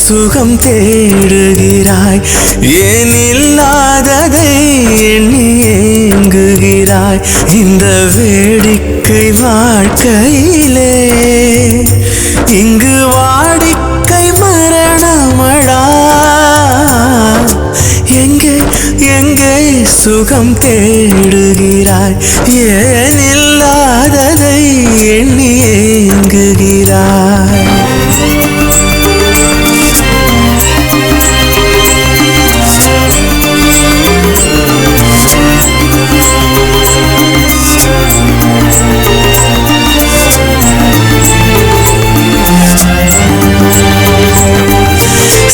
சுகம் தேடுகிறாய்? ஏன் இல்லாததை எண்ணி ஏங்குகிறாய்? இந்த வேடிக்கை வாழ்க்கையிலே இங்கு வாடிக்கை மரணமடா. எங்கே எங்கே சுகம் தேடுகிறாய்? ஏன் இல்லாததை எண்ணி ஏங்குகிறாய்?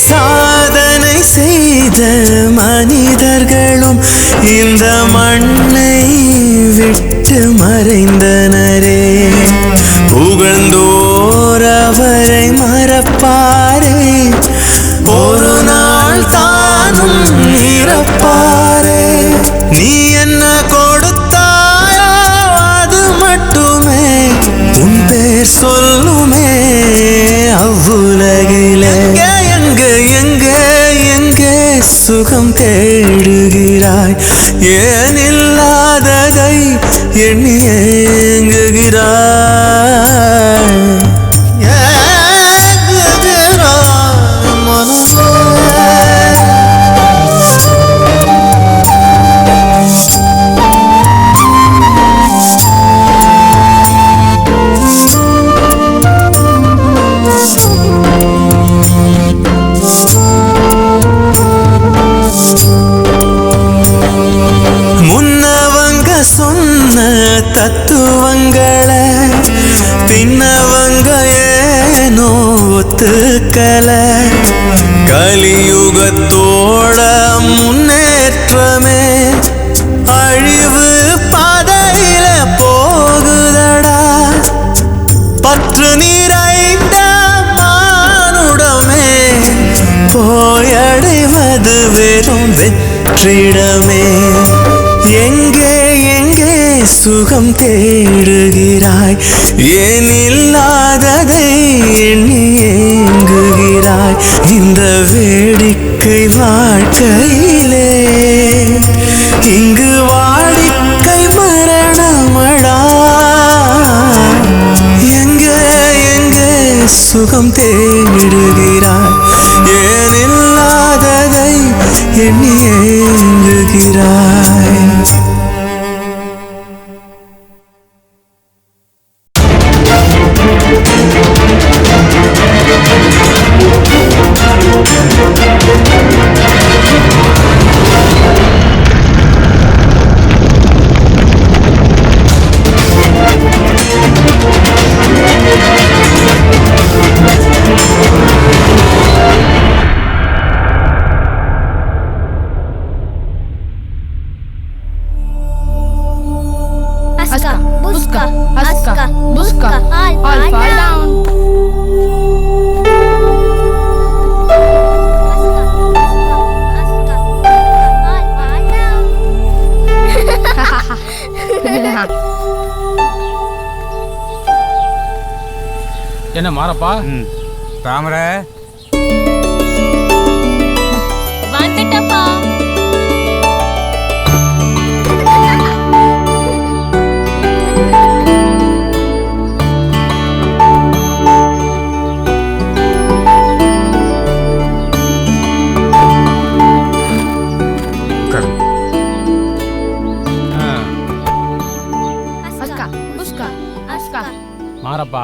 சாதனை செய்த மனிதர்களும் இந்த மண்ணை விட்டு மறைந்தனரே. புகழ்ந்தோர் அவரை மறப்பாரே, ஒரு நாள் தானும் இறப்பாரே. நீ என்ன கொடுத்தாயோ அது மட்டுமே உன் பேர் சொல்லுமே அவ்வுலகிலே. எங்கே எங்கே எங்கே சுகம் தேடுகிறாய்? ஏன் இல்லாததை எண்ணி ஏங்குகிறாய்? ஏங்குகிறாய் மனமே. முன்னவங்க சொன்ன தத்துவங்களை பின்னவங்க ஏனோ ஒத்துக்கல. கலியுகத்தோட முன்னேற்றமே அழிவு பாதையில போகுதடா. பற்று நிறைந்த மானுடமே போயடைவது வெறும் வெற்றிடமே. எங்கே எங்கே சுகம் தேடுகிறாய்? ஏன் இல்லாததை எண்ணி ஏங்குகிறாய்? இந்த வேடிக்கை வாழ்க்கையிலே இங்கு வாடிக்கை மரணமடா. எங்கே எங்கே சுகம் தேடுகிறாய்? ஏன் இல்லாததை எண்ணி ஏங்குகிறாய்? என்ன மாறப்பா? தாமரை வந்துட்டப்பா. மாறப்பா,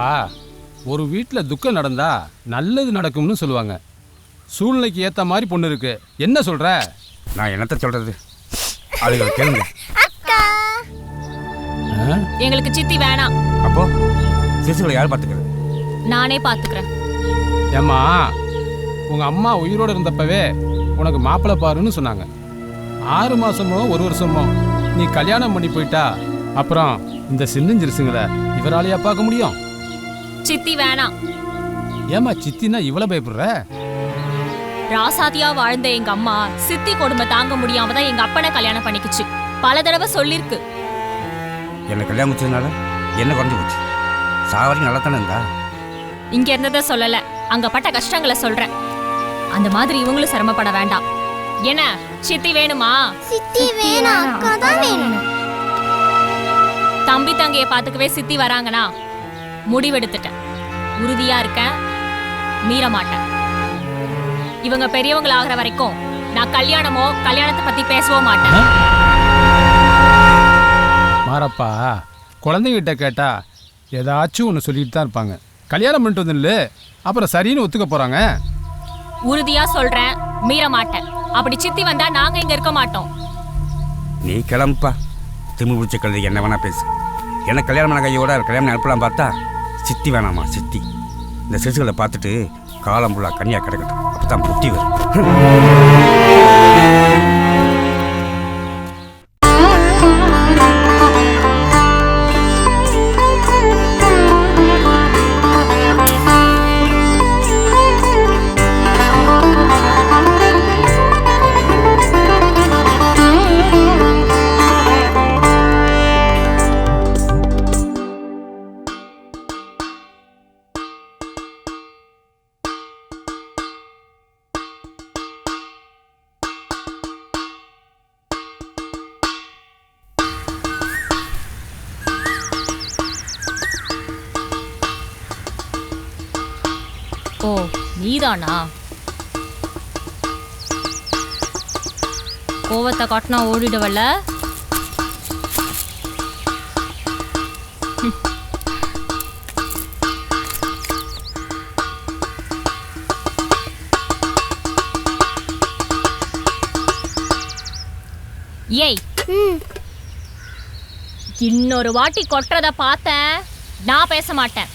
ஒரு வீட்டில் துக்கம் நடந்தா நல்லது நடக்கும்னு சொல்லுவாங்க. சூழ்நிலைக்கு ஏற்ற மாதிரி பொண்ணு இருக்கு. என்ன சொல்ற? நான் என்னத்த சொல்றது? அதுகளை கேளுங்க. எங்களுக்கு சித்தி வேணாம். அப்போ சிசுகளை யார் பார்த்துக்கிறது? நானே பார்த்துக்கிறேன். ஏம்மா, உங்க அம்மா உயிரோடு இருந்தப்பவே உனக்கு மாப்பிள்ளை பாருன்னு சொன்னாங்க. 6 மாசமோ 1 வருஷமோ நீ கல்யாணம் பண்ணி போயிட்டா அப்புறம் இந்த சின்னஞ்சிறுசுங்களை இவராலையா பார்க்க முடியும்? சித்தி வேணாம். ஏமா சித்தினா இவ்வளவு பயப்படுற? ராசாதியா வாழ்ந்த எங்க அம்மா சித்தி கொடுமை தாங்க முடியாம தான் எங்க அப்பனை கல்யாணம் பண்ணிக்கிச்சு. பல தடவை சொல்லிருக்கு. என்ன கல்யாணம் முடிச்சதுனால என்ன குறைஞ்சு போச்சு? சாவரி நல்லா தானே இருந்தா. இங்க இருந்ததை சொல்லல, அங்க பட்ட கஷ்டங்களை சொல்றேன். அந்த மாதிரி இவங்களும் சிரமப்பட வேண்டாம். என்ன சித்தி வேணுமா? சித்தி வேணாம், அக்கா தான் வேணும். தம்பி தங்கைய பாத்துக்கவே சித்தி வராங்கனா முடிவெடுத்துட்டேன். உறுதியா இருக்கேன், மீற மாட்டேன். இவங்க பெரியவங்கள ஆகிற வரைக்கும் நான் கல்யாணத்தை பத்தி பேசவோ மாட்டேன். மாறப்பா குழந்தைகிட்ட கேட்டா ஏதாச்சும் ஒன்று சொல்லிட்டு தான் இருப்பாங்க. கல்யாணம் பண்ணிட்டு வந்து அப்புறம் சரின்னு ஒத்துக்க போறாங்க. உறுதியா சொல்றேன், மீற மாட்டேன். அப்படி சித்தி வந்தா நாங்க இங்க இருக்க மாட்டோம். நீ கிளம்புப்பா. திமு பிடிச்ச கழுதை என்ன வேணா பேசு. எனக்கு கல்யாணம் பண்ண கையோட கல்யாணம் அனுப்பலாம் பார்த்தா சித்தி வேணாமா சித்தி. இந்த சிசுகளை பார்த்துட்டு காலம் ஃபுல்லாக கன்னியாக கிடக்கட்டும், அப்போ தான் புத்தி வரும். ஓ, நீதானா? கோவத்தை காட்டினா ஓடிடுவல்ல? ஏய், இன்னொரு வாட்டி கொட்டுறத பார்த்தேன், நான் பேச மாட்டேன்.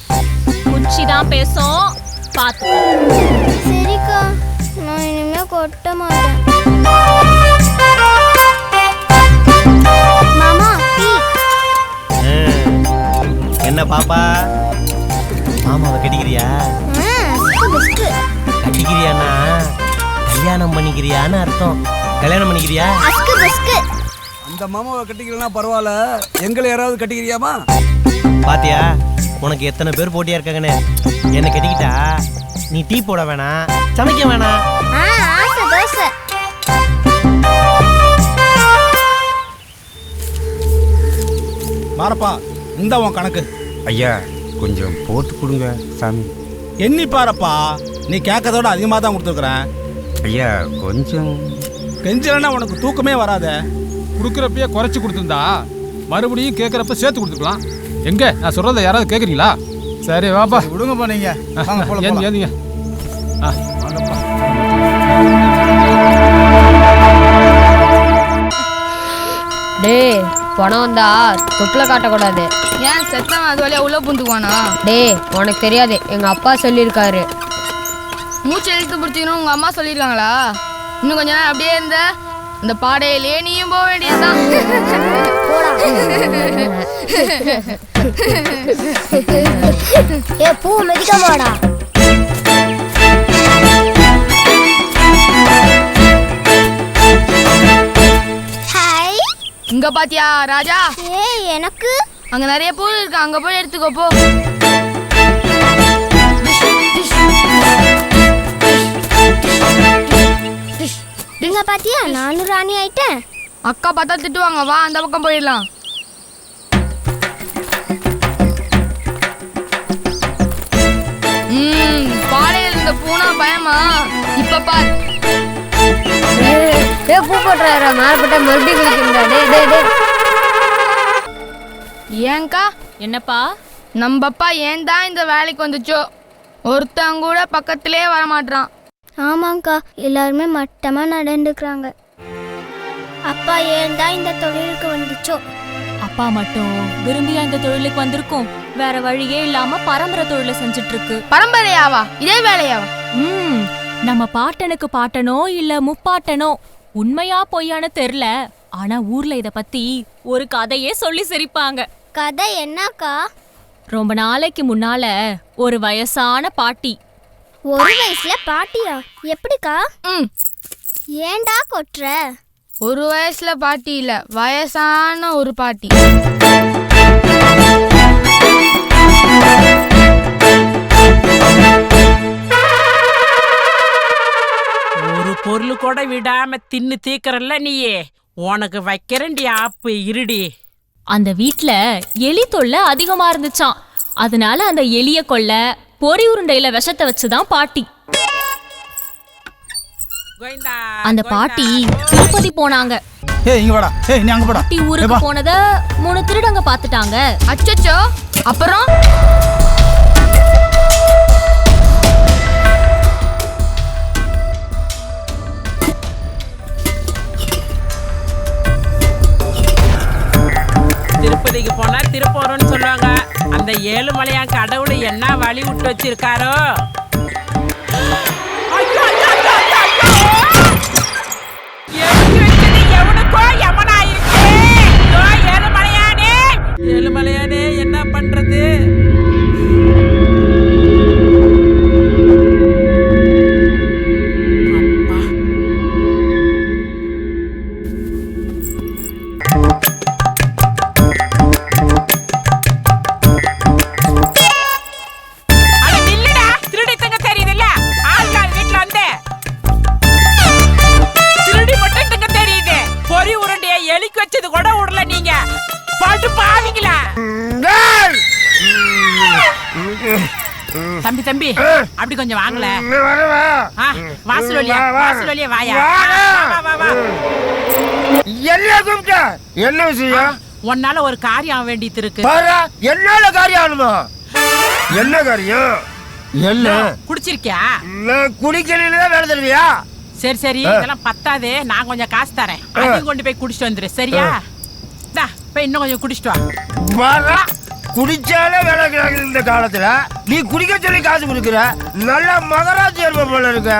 குச்சிதான் பேசும், பார்த்து. சரிக்கா, நான் இனிமே கொட்ட மாட்டேன். மாமா டீ. என்ன பாப்பா, மாமாவை கட்டிக்கிறியா? கட்டிக்கிறியானா கல்யாணம் பண்ணிக்கிறியான்னு அர்த்தம். கல்யாணம் பண்ணிக்கிறியா? அந்த மாமாவை கட்டிக்கிறனா பரவாயில்ல, எங்களை யாராவது கட்டிக்கிறியாமா? பாத்தியா, உனக்கு எத்தனை பேர் போட்டியா இருக்காங்கன்னு. என்ன கட்டிக்கிட்டா நீ டீ போட வேணாம், சமைக்க வேணாம். மாறப்பா, இந்த உன் கணக்கு. ஐயா கொஞ்சம் போட்டு கொடுங்க சாமி. எண்ணி பாருப்பா, நீ கேட்கறதோட அதிகமாக தான் கொடுத்துருக்குறேன். ஐயா கொஞ்சம் கெஞ்சலன்னா உனக்கு தூக்கமே வராத. கொடுக்குறப்பயே குறைச்சி கொடுத்துருந்தா மறுபடியும் கேட்குறப்ப சேர்த்து கொடுத்துக்கலாம். எங்க நான் சொல்றத யாராவது கேட்குறீங்களா? சரி வாப்பா, விடுங்கப்பா நீங்க. ஏந்திங்க. டேய், பணம் வந்தா தொப்புல காட்டக்கூடாது. ஏன் செத்தவன் அது வழியா உள்ள பூந்துக்குவானா? டேய், உனக்கு தெரியாது, எங்க அப்பா சொல்லியிருக்காரு. மூச்சு இழுத்து பிடிச்சிக்கணும் உங்க அம்மா சொல்லியிருக்காங்களா? இன்னும் கொஞ்ச நேரம் அப்படியே இருந்த இந்த பாடையிலேயே நீயும் போக வேண்டியதுதான். ஏ பூ மெதிக்கமாடா. ஹாய். இங்க பாத்தியா ராஜா? ஏய், எனக்கு அங்க நிறைய பூ இருக்கு, அங்க போய் எடுத்துக்கோ போ. இங்க பாத்தியா, நானும் ராணி ஆயிட்டேன். அக்கா பார்த்தா திட்டுவாங்க, வா அந்த பக்கம் போயிடலாம். பாடையில் இருந்த பூனா பயமா? இப்ப பார். பூ போட்டுறாரா மேலப்பட்ட மறுபடியும் குளிக்கிறா. ஏங்கா? என்னப்பா? நம்ம அப்பா ஏன் தான் இந்த வேலைக்கு வந்துச்சோ, ஒருத்தங்க கூட பக்கத்திலே வரமாட்டான். ஆமாங்கக்கா, எல்லாருமே மட்டமா நடந்துக்கிறாங்க. அப்பா ஏன் தான் இந்த தொழிலுக்கு வந்துச்சோ. அப்பா மட்டும் விரும்பியா இந்த தொழிலுக்கு வந்திருக்கும். வேற வழியே இல்லாம பரம்பரை தொழிலை செஞ்சுட்டு இருக்கு. பரம்பரையாவா? இதே வேலையாவா? நம்ம பாட்டனுக்கு பாட்டனோ இல்ல முப்பாட்டனோ உண்மையா பொய்யான்னு தெரியல. ஆனா ஊர்ல இத பத்தி ஒரு கதையே சொல்லி சிரிப்பாங்க. கதை என்னக்கா? ரொம்ப நாளைக்கு முன்னால ஒரு வயசான பாட்டி. ஒரு வயசுல பாட்டியா? எப்படிக்கா? ஏண்டா கொட்டுற? ஒரு வயசுல பாட்டி இல்ல, வயசான ஒரு பாட்டி. பொருள் கூட விடாம தின்னு தீக்கிறல்ல நீயே, உனக்கு வைக்கிறேன்டி ஆப்பு இருடி. அந்த வீட்ல எலி தொல்லை அதிகமா இருந்துச்சாம். அதனால அந்த எலிய கொல்ல பொறி உருண்டையில விஷத்தை வச்சுதான் பாட்டி. அந்த பாட்டி திருப்பதி போனாங்க. பாட்டி ஊருக்கு போனத 3 திருடங்க பாத்துட்டாங்க. அச்சச்சோ, அப்புறம் திருப்பதிக்கு போனா திருப்போறோம்னு சொல்லுவாங்க. அந்த ஏழுமலையான் கடவுள் என்ன வழி விட்டு வச்சிருக்காரோ. எவனுக்கோ யமனா இருக்கு. ஏழுமலையானே, ஏழுமலையானே என்ன பண்றது? தம்பி தம்பி அப்படி கொஞ்சம் வாங்கல. வாசல் வழியா வாயா. என்ன விஷயம்? உன்னால ஒரு காரியம் வேண்டியது இருக்கு. என்னால காரியம் ஆகணுமா? என்ன காரியம்? என்ன குடிச்சிருக்கியா? குடிக்கிறீங்களா வேலை தருவியா? சரி சரி, இதெல்லாம் பத்தாது. நான் கொஞ்சம் காசு தரேன், அதையும் கொண்டு போய் குடிச்சிட்டு வந்துரு. சரியா? போய் இன்னும் கொஞ்சம் குடிச்சிட்டு வா. குடிச்சாலே வேலை கிடையாது இந்த காலத்துல. நீ குடிக்க சொல்லி காசு கொடுக்குற. நல்ல மகராஜ் ஏற்ப போல இருக்க.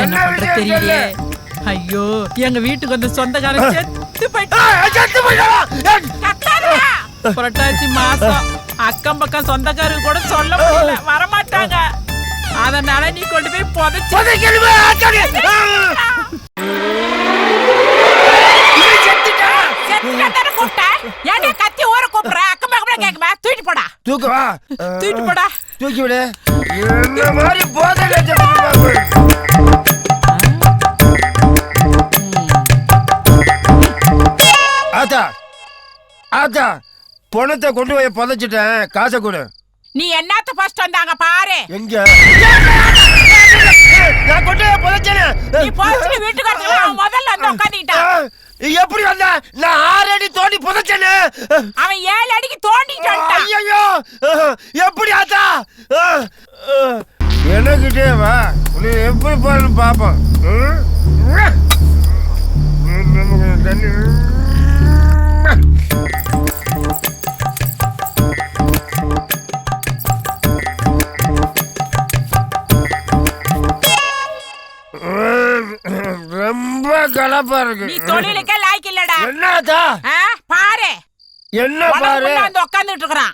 என்ன பண்ற தெரியலையே. ஐயோ, எங்க வீட்டுக்கு வந்து சொந்தக்காரன் செத்து போயிட்டா. புரட்டாசி மாசம் அக்கம் பக்கம் சொந்தக்காரங்க கூட சொல்ல முடியல, வரமாட்டாங்க. அதனால நீ கொண்டு போய் புதைச்சு. கத்தி ஊற கூப்பிடுற அக்கம் பக்கம் கேக்குமா? தூக்கிட்டு போடா. தூக்குவா, தூக்கிட்டு போடா. தூக்கி விடு. இந்த மாதிரி போதை ஆத்தா ஆத்தா பணத்தை கொண்டு போய் புதைச்சிட்டேன். காசை கொடு. நீ என்னத்த ஃபர்ஸ்ட் வந்தாங்க பாரு. எங்க நான் கொண்டு போய் புதைச்சேன். நீ புதைச்சிட்டு வீட்டுக்கு வரதுல அவன் முதல்ல வந்து உட்கார்ந்துட்டான். எப்படி வந்தா? நான் 6 அடி தோண்டி புதைச்சேன். அவன் 7 அடிக்கு தோண்டிட்டான். ஐயோ, எப்படி ஆத்தா? எனக்கிட்டே வா, நீ எப்படி பாருன்னு பாப்போம். ரொம்ப கலப்பா இருக்கு. நீ தொழிலுக்கே லாய்க்கு இல்லடா. என்னடா? பாரு என்ன பாரு? வந்து உட்கார்ந்துட்டு இருக்கறான்.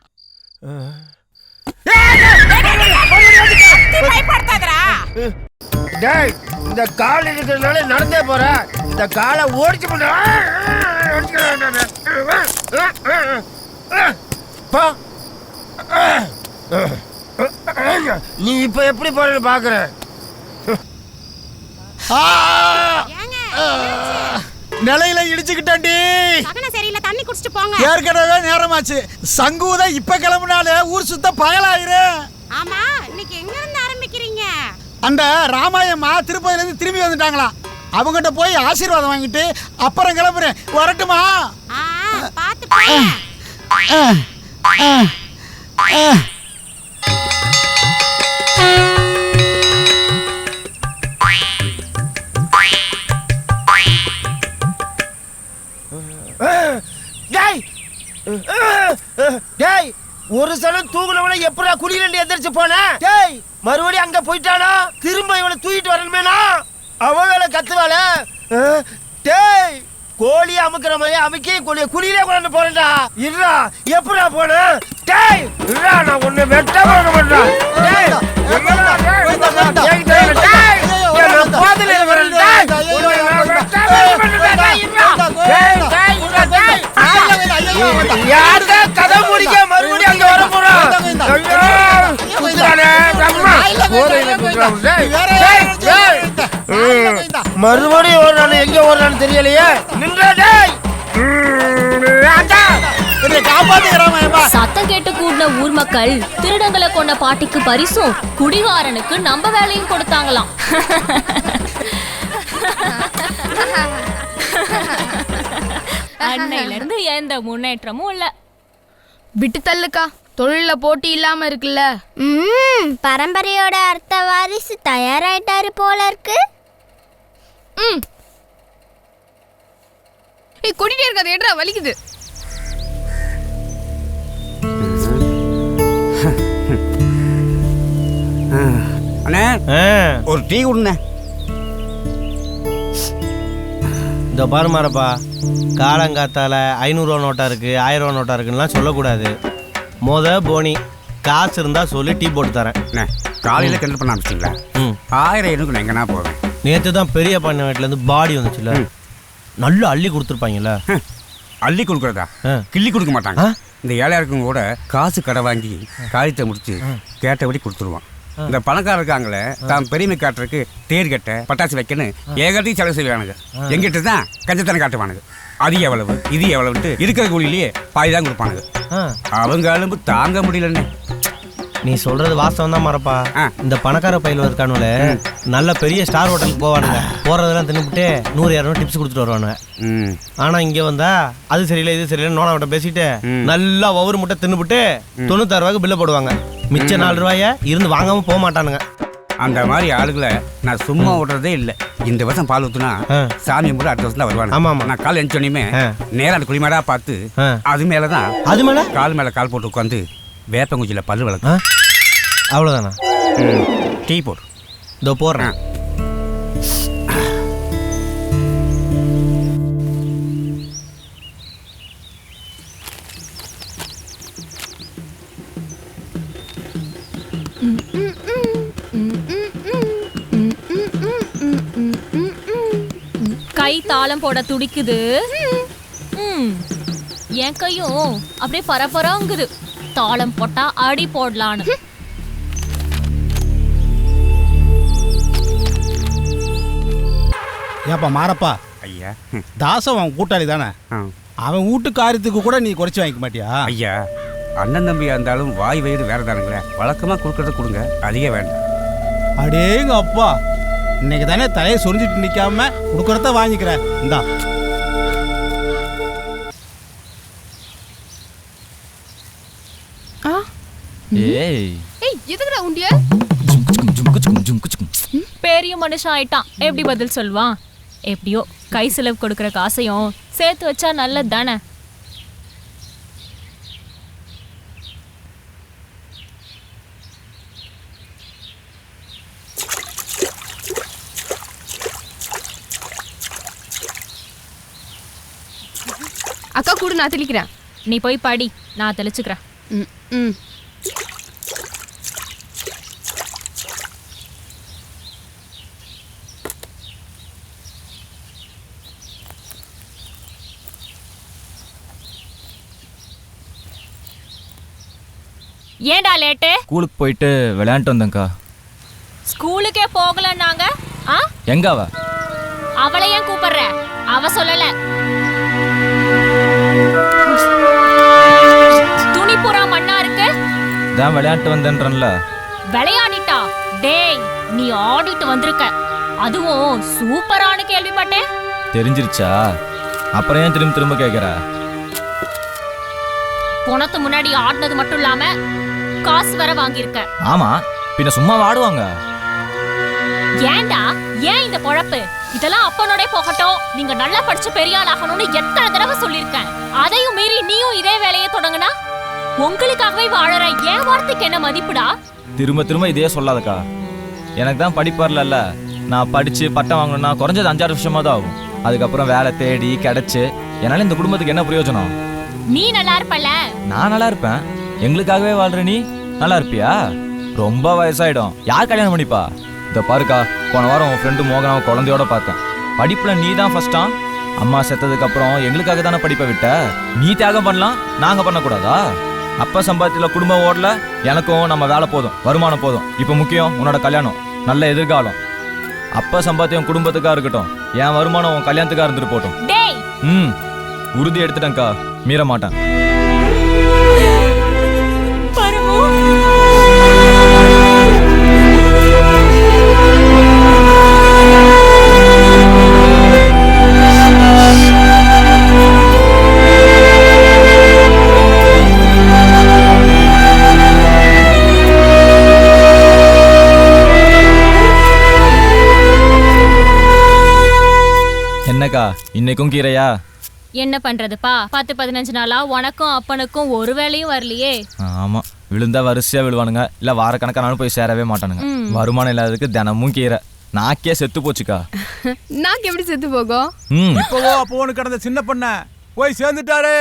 டேய், இந்த கால் இருக்கிறதுனால நடந்தே போற. இந்த காலை ஓடிச்சு போட. நீ இப்ப எப்படி போறன்னு பாக்குற? நிலையில இடிச்சுக்கிட்டாண்டி. சரியில்ல, தண்ணி குடிச்சிட்டு போங்க. ஏற்கனவே நேரமாச்சு. சங்கூத இப்ப கிளம்புனாலே ஊர் சுத்த பயலாயிரு. ஆமா, இன்னைக்கு எங்க இருந்து ஆரம்பிக்கிறீங்க? அந்த ராமாயம்மா திருப்பதில இருந்து திரும்பி வந்துட்டாங்களாம். அவங்ககிட்ட போய் ஆசீர்வாதம் வாங்கிட்டு அப்புறம் கிளம்புறேன். வரட்டுமா? பாத்து போங்க. டேய், ஒரு சலம் தூங்குனவன எப்படா குடியில எந்திரிச்சு போன? டேய், மறுபடியும் அங்க போயிட்டானா? திரும்ப இவனை தூக்கிட்டு வரணுமேனா? அவ வேலை கத்துவாள. டேய், கோழி அமுக்கிற மாதிரி அமுக்கி குடியிலே கொண்டு போறேன்டா. இருடா, எப்படா போன? டேய், இருடா, நான் உன்னை வெட்ட போக மாட்டேன். டேய், எங்கடா? டேய், டேய், நான் பாதல வரேன். டேய், யாருக்கா கதை முடிக்க மறுபடியும் அங்க வர போறோம்? மறுபடியும் ஓடுறானு எங்க ஓடுறான்னு தெரியலையே. சத்தம் கேட்டு கூடின ஊர் மக்கள் திருடங்களை கொண்ட பாட்டிக்கு பரிசும் குடிகாரனுக்கு நம்ம வேலையும் கொடுத்தாங்களாம். அன்னையில இருந்து எந்த முன்னேற்றமும் இல்ல. விட்டு தள்ளுக்கா, தொழில போட்டி இல்லாம இருக்குல்ல. பரம்பரையோட அர்த்த வாரிசு தயாராயிட்டாரு போல இருக்கு. ஏய் கொட்டிட்டே இருக்காது, ஏடா வலிக்குது. அண்ணே ஒரு டீ கொடுண்ணே. இந்த பாரு மாறப்பா, காலங்காத்தால 500 ரூபா நோட்டா இருக்கு 1000 ரூபா நோட்டா இருக்குன்னுலாம் சொல்லக்கூடாது. போனி காசு இருந்தா சொல்லி டீ போட்டு தரேன். காலையில கிண்டல் பண்ண ஆரம்பிச்சிங்களா? 1000 எனக்கு நான் எங்கன்னா போவேன். நேற்று தான் பெரிய பண்ண வீட்டுல இருந்து பாடி வந்துச்சுல, நல்லா அள்ளி கொடுத்துருப்பாங்கல்ல. அள்ளி கொடுக்குறதா? கிள்ளி கொடுக்க மாட்டாங்க. இந்த ஏழையா இருக்கவங்க கூட காசு கடை வாங்கி காரியத்தை முடிச்சு கேட்டபடி கொடுத்துருவான். இந்த பணக்காரர் இருக்காங்களே, தான் பெருமை காட்டுறதுக்கு தேர் கட்ட பட்டாசு வைக்கணும் ஏகத்தையும் செலவு செய்வானுங்க. எங்கிட்ட தான் கஞ்சத்தனை காட்டுவானுங்க. அது எவ்வளவு இது எவ்வளவுன்ட்டு இருக்கிற கூலிலேயே பாதி தான் கொடுப்பானுங்க. அவங்க அலும்பு தாங்க முடியலன்னு. நீ சொல்றது வாஸ்தவம் தான் மாறப்பா. இந்த பணக்கார பயில இருக்கானுல, நல்ல பெரிய ஸ்டார் ஹோட்டலுக்கு போவானுங்க. போறதெல்லாம் தின்னுபிட்டு 100-200 டிப்ஸ் கொடுத்துட்டு வருவானுங்க. ஆனா இங்க வந்தா அது சரியில்லை இது சரியில்லை நோனவட்ட பேசிட்டு நல்லா ஒவ்வொரு முட்டை தின்னுபிட்டு 96 ரூபாய்க்கு பில்ல போடுவாங்க. மிச்ச 4 ரூபாய இருந்து வாங்காம போக மாட்டானுங்க. அந்த மாதிரி ஆளுகளை நான் சும்மா விடுறதே இல்லை. இந்த வருஷம் பால் ஊத்துனா சாமி கூட அடுத்த வருஷம் தான் வருவாங்க. ஆமா ஆமா. நான் கால் எழுந்தோடனே நேரம் அந்த குளிமாடா பார்த்து அது மேலதான் அது மேல கால் மேல கால் போட்டு உட்காந்து வேப்பங்குச்சியில பல்லு வளர்க்க. அவ்வளவுதானா? டீ போடு. இதோ போடுறேன். கை தாளம் போட துடிக்குது. என் கையும் அப்படியே பரபரங்குது. தாளம் போட்டா அடி போடலான்னு. ஏப்பா மாறப்பா, ஐயா தாசம் அவன் கூட்டாளி தானே, அவன் வீட்டு காரியத்துக்கு கூட நீ குறைச்சி வாங்கிக்க மாட்டியா? ஐயா அண்ணன் தம்பியா இருந்தாலும் வாய் வயிறு வேற தானுங்களே. வழக்கமா கொடுக்கறத கொடுங்க, அதிக வேண்டாம். அடேங்க அப்பா, இன்னைக்கு தானே தலையை சொரிஞ்சிட்டு நிக்காம கொடுக்கறத வாங்கிக்கிறேன். இந்தா. பெரிய மனுஷன் ஆயிட்டான், எப்படி பதில் சொல்வான்? எப்படியோ கை செலவு கொடுக்கற காசையும் சேர்த்து வச்சா நல்லது தானே. அக்கா கூட நான் தெளிக்கிறேன். நீ போய் படி, நான் தெளிச்சுக்கிறேன். ஏண்டா லேட்டு? ஸ்கூலுக்கு போயிட்டு விளையாண்டு வந்தேங்க்கா. ஸ்கூலுக்கே போகலன்னாங்க. எங்க அவ? அவளை ஏன் கூப்பிடுற? அவ சொல்லல. துணி பூரா மண்ணா இருக்கு. தான் விளையாண்டு வந்தேன்றன்ல. விளையாடிட்டா? டேய், நீ ஆடிட்டு வந்திருக்க, அதுவும் சூப்பரான கேள்விப்பட்டேன். தெரிஞ்சிருச்சா? அப்புறம் ஏன் திரும்ப திரும்ப கேக்குற? போனத்து முன்னாடி ஆடினது மட்டும் இல்லாம காசு வர வாங்கியிருக்க. ஆமா, பின்ன சும்மா ஆடுவாங்க. ஏண்டா ஏன் இந்த பொழப்பு? இதெல்லாம் அப்பனோட போகட்டும், நீங்க நல்லா படிச்சு பெரிய ஆள் ஆகணும்னு எத்தனை தடவை சொல்லியிருக்கேன். அதையும் மீறி நீயும் இதே வேலையை தொடங்கினா உங்களுக்காகவே வாழற என் வார்த்தைக்கு என்ன மதிப்புடா? திரும்ப திரும்ப இதே சொல்லாதக்கா. எனக்கு தான் படிப்பு வரல. நான் படிச்சு பட்டம் வாங்கணும்னா குறைஞ்சது 5-6 வருஷமா தான் ஆகும். அதுக்கப்புறம் வேலை தேடி கிடைச்சு என்னால இந்த குடும்பத்துக்கு என்ன பிரயோஜனம்? நீ நல்லா இருப்பல. நான் நல்லா இருப்பேன். எங்களுக்காகவே வாழ்ற நீ நல்லா இருப்பியா? ரொம்ப வயசாயிடும். யார் கல்யாணம் பண்ணிப்பா? இதை பாருக்கா, போன வாரம் உன் ஃப்ரெண்டு மோகனாவை குழந்தையோட பார்த்தேன். படிப்புல நீ தான் ஃபர்ஸ்டா. அம்மா செத்ததுக்கு அப்புறம் எங்களுக்காக தானே படிப்பை விட்ட. நீ தியாகம் பண்ணலாம், நாங்க பண்ணக்கூடாதா? அப்பா சம்பாத்தியில குடும்பம் ஓடல, எனக்கும் நம்ம வேலை போதும், வருமானம் போதும். இப்போ முக்கியம் உன்னோட கல்யாணம். நல்ல எதிர்காலம். அப்பா சம்பாத்தியம் குடும்பத்துக்கா இருக்கட்டும், என் வருமானம் உன் கல்யாணத்துக்கா இருந்துட்டு போட்டோம். உறுதி எடுத்துட்டேன்க்கா, மீற மாட்டேன். என்னக்கா இன்னைக்கும் கீரையா? என்ன பண்றதுப்பா, 10-15 நாளா உனக்கும் அப்பனுக்கும் ஒரு வேலையும் வரலையே. ஆமா, விழுந்தா வரிசையா விழுவானுங்க, இல்ல வாரக்கணக்கானாலும் போய் சேரவே மாட்டானுங்க. வருமானம் இல்லாததுக்கு தினமும் கீரை. நாக்கே செத்து போச்சுக்கா. நாக்கு எப்படி செத்து போகும்? இப்போவோ அப்போன்னு கிடந்த சின்ன பொண்ண போய் சேர்ந்துட்டாரு.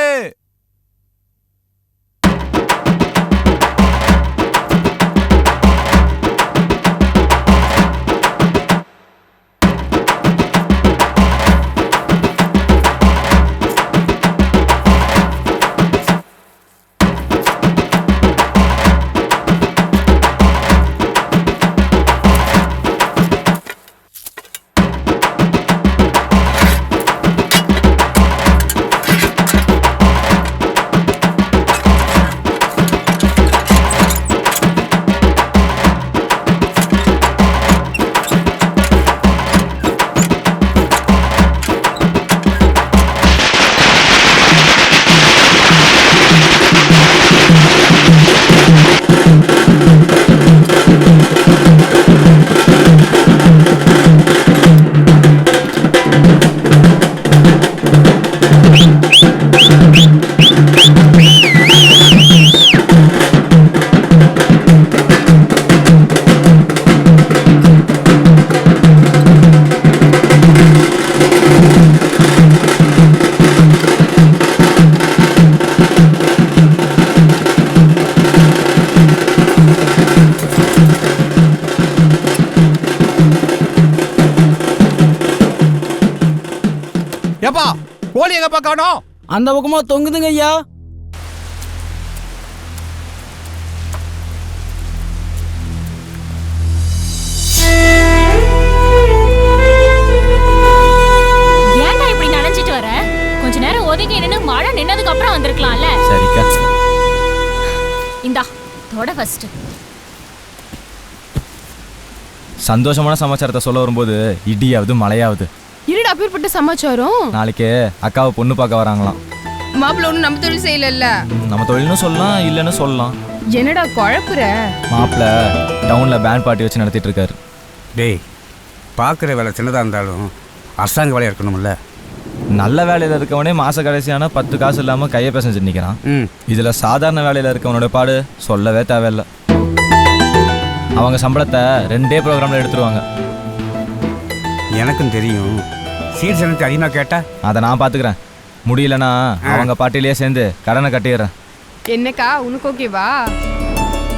ஏப்பா கோழி எங்கப்பா காணோம்? அந்த பக்கமா தொங்குதுங்க ஐயா. ஏன்டா இப்படி நனைஞ்சிட்டு வர? கொஞ்ச நேரம் ஒதுங்கி நின்னு மழை நின்னதுக்கு அப்புறம் வந்திருக்கலாம்ல. சரிக்கா. இந்தா தொட ஃபர்ஸ்ட். சந்தோஷமான சமாச்சாரத்தை சொல்ல வரும்போது இடியாவது மழையாவது. இருடா அப்பேற்பட்ட சமாச்சாரம். நாளைக்கு அக்காவை பொண்ணு பார்க்க வராங்களாம். மாப்பிள்ள ஒன்றும் நம்ம தொழில் செய்யல. நம்ம தொழில்னு சொல்லலாம், இல்லைன்னு சொல்லலாம். என்னடா குழப்புற? மாப்பிள்ள டவுன்ல பேண்ட் பார்ட்டி வச்சு நடத்திட்டு இருக்காரு. டேய், பார்க்குற வேலை சின்னதாக இருந்தாலும் அரசாங்க வேலையாக இருக்கணும்ல. நல்ல வேலையில் இருக்கவனே மாத கடைசியான 10 காசு இல்லாமல் கையை பேசஞ்சு நிற்கிறான். இதில் சாதாரண வேலையில் இருக்கவனோட பாடு சொல்லவே தேவையில்லை. அவங்க சம்பளத்தை 2 ப்ரோக்ராமில் எடுத்துருவாங்க. எனக்கும் தெரியும். சீட் எனக்கு அதிகமாக கேட்டா அதை நான் பார்த்துக்கிறேன். முடியலன்னா அவங்க பாட்டிலேயே சேர்ந்து கடனை கட்டிடுறேன். என்னக்கா உனக்கு ஓகேவா?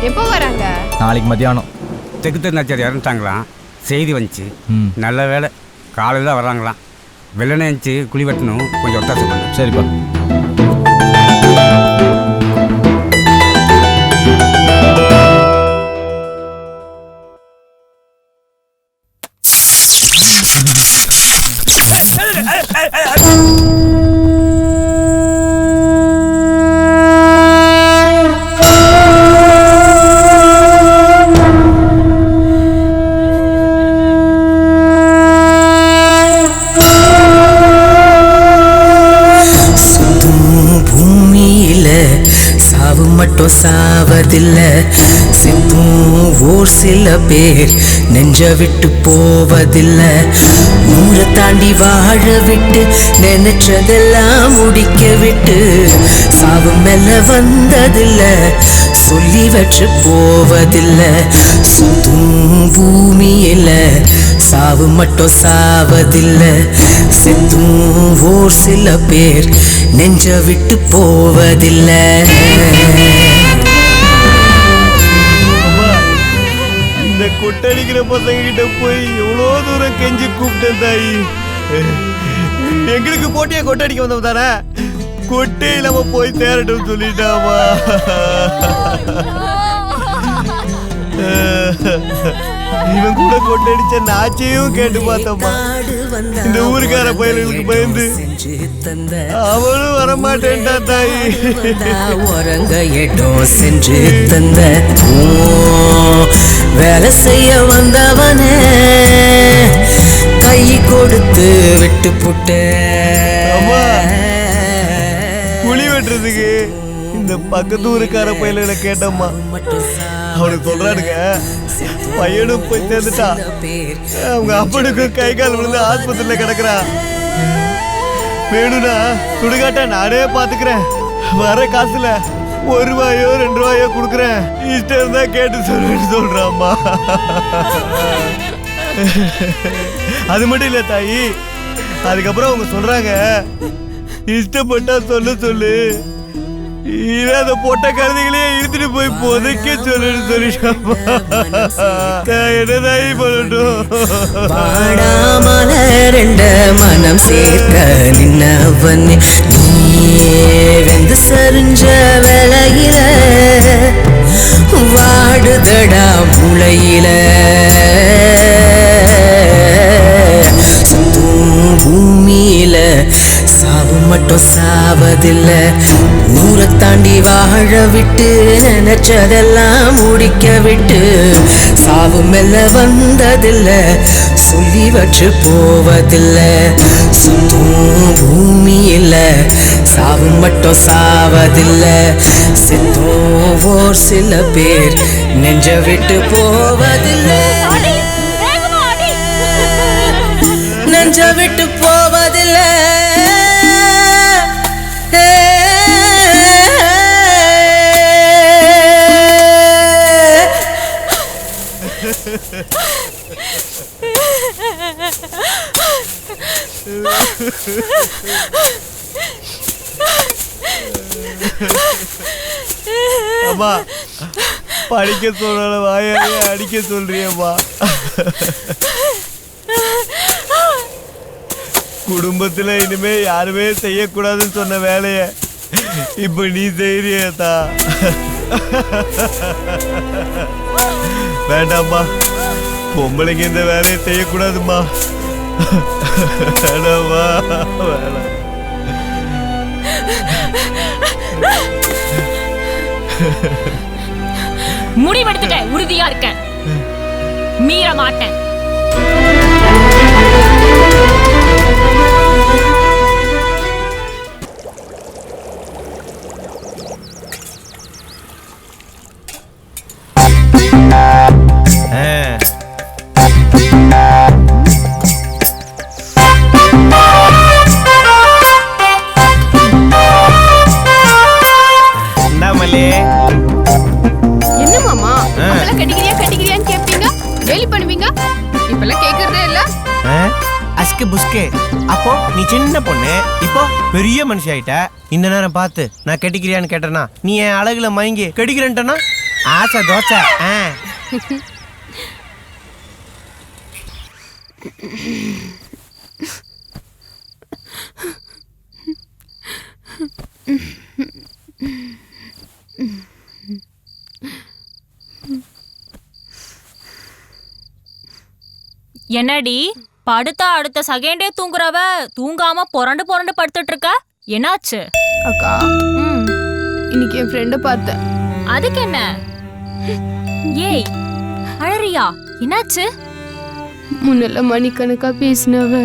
எப்போ வராங்க? நாளைக்கு மத்தியானம். தெற்கு திருநாச்சாரி இறந்துட்டாங்களாம், செய்தி வந்துச்சு. நல்ல வேலை காலையில் தான் வர்றாங்களாம். வெள்ளனே இருந்துச்சு, குழி வெட்டணும், கொஞ்சம் ஒத்தாசை பண்ணு. சரிப்பா. மட்டும் சாவதில்ல, சித்தும் ஓர் சில பேர் நெஞ்ச விட்டு போவதில்ல. ஊரை தாண்டி வாழ விட்டு நினைச்சதெல்லாம் முடிக்க விட்டு சாவு மேல வந்ததில்ல, சொல்லி வச்சு போவதில்ல. சுத்தும் பூமியில சாவு மட்டும் சாவதில்ல, சித்தும் ஓர் சில பேர் நெஞ்ச விட்டு போவதில்லை. இந்த கொட்டடிக்கிற பசங்க கிட்ட போய் எவ்வளோ தூரம் கெஞ்சி கூப்பிட்டேன் தாயி. எங்களுக்கு போட்டியை கொட்டடிக்க வந்தவன் தானே, கொட்டே இல்லாம போய் தேரட்டும் சொல்லிட்டாமா. இவன் கூட கொட்டடிச்ச நாச்சையும் கேட்டு பார்த்தோம்மா. இந்த ஊருக்கார பயலுக்கு பயந்து அவனும் வரமாட்டேன்டா தாயி. உறங்க இடம் சென்று தந்த வேலை செய்ய வந்தவனே கை கொடுத்து விட்டு புட்ட. குழி வெட்டுறதுக்கு இந்த பக்கத்து ஊருக்கார பயில கேட்டோம்மா. அவனுக்கு சொல்றானுங்க பையனும் போய் சேர்ந்துட்டா, அவங்க அப்பனுக்கு கை கால் விழுந்து ஆஸ்பத்திரியில கிடக்குறான். வேணும்னா சுடுகாட்டா நானே பாத்துக்கிறேன், வர காசுல 1 ரூபாயோ 2 ரூபாயோ கொடுக்குறேன், இஷ்டம் இருந்தா கேட்டு சொல்றாம்மா. அது மட்டும் இல்ல தாயி, அதுக்கப்புறம் அவங்க சொல்றாங்க இஷ்டப்பட்டா சொல்லு இல்லாத பொட்ட கருதிகளே இழுத்துட்டு போய் புதைக்க சொல்லுன்னு சொல்லிட்டாமா. என்ன தாயி பண்ணட்டும்? பாடாமலரண்ட மனம் சேர்க்க நின்னவன் நீயே வெந்து சரிஞ்ச வேளையில வாடுதடா முளையில பூமியில சாவு மட்டும் சாவதில்ல, ஊரை தாண்டி வாழ விட்டு நினைச்சதெல்லாம் முடிக்க விட்டு சாவு மெல்ல வந்ததில்ல, சொல்லி வச்சு போவதில்ல. சுத்தும் பூமியில சாவு மட்டும் சாவதில்ல, செத்தோம் ஓர் சில பேர் நெஞ்ச விட்டு போவதில்லை, நெஞ்ச விட்டு போவதில்லை. அம்மா படிக்க சொல்ற வாயாலே அடிக்க சொல்றியம்மா. குடும்பத்துல இனிமே யாருமே செய்யக்கூடாதுன்னு சொன்ன வேலைய இப்ப நீ செய்யறியதா? வேண்டாம்மா, பொம்பளைங்க இந்த வேலையை செய்யக்கூடாதும்மா. வேண்டாம்மா, வேணாம். முடிவெடுத்துட்டேன், உறுதியா இருக்கேன், மீற மாட்டேன். என்ன மாமா அப்பெல்லாம் கட்டிக்கிறியான்னு கேட்பீங்க, கேலி பண்ணுவீங்க, இப்பெல்லாம் கேட்கறதே இல்ல. அஸ்கு புஸ்கே, அப்போ நீ சின்ன பொண்ணு, இப்போ பெரிய மனுஷி ஆயிட்ட. இந்த நேரம் பார்த்து நான் கட்டிக்கிறியான்னு கேட்டேன்னா நீ என் அழகுல மயங்கி கட்டிக்கிறேன்ட்டனா ஆசை தோசை. என்னடி படுத்தா அடுத்த செகண்டே தூங்குறவ தூங்காம புரண்டு புரண்டு படுத்துட்டு இருக்க, என்னாச்சு? அக்கா இன்னைக்கு என் ஃப்ரெண்ட பார்த்தேன். அதுக்கு என்ன? ஏய் அழறியா, என்னாச்சு? முன்னெல்லாம் மணிக்கணக்கா பேசினவ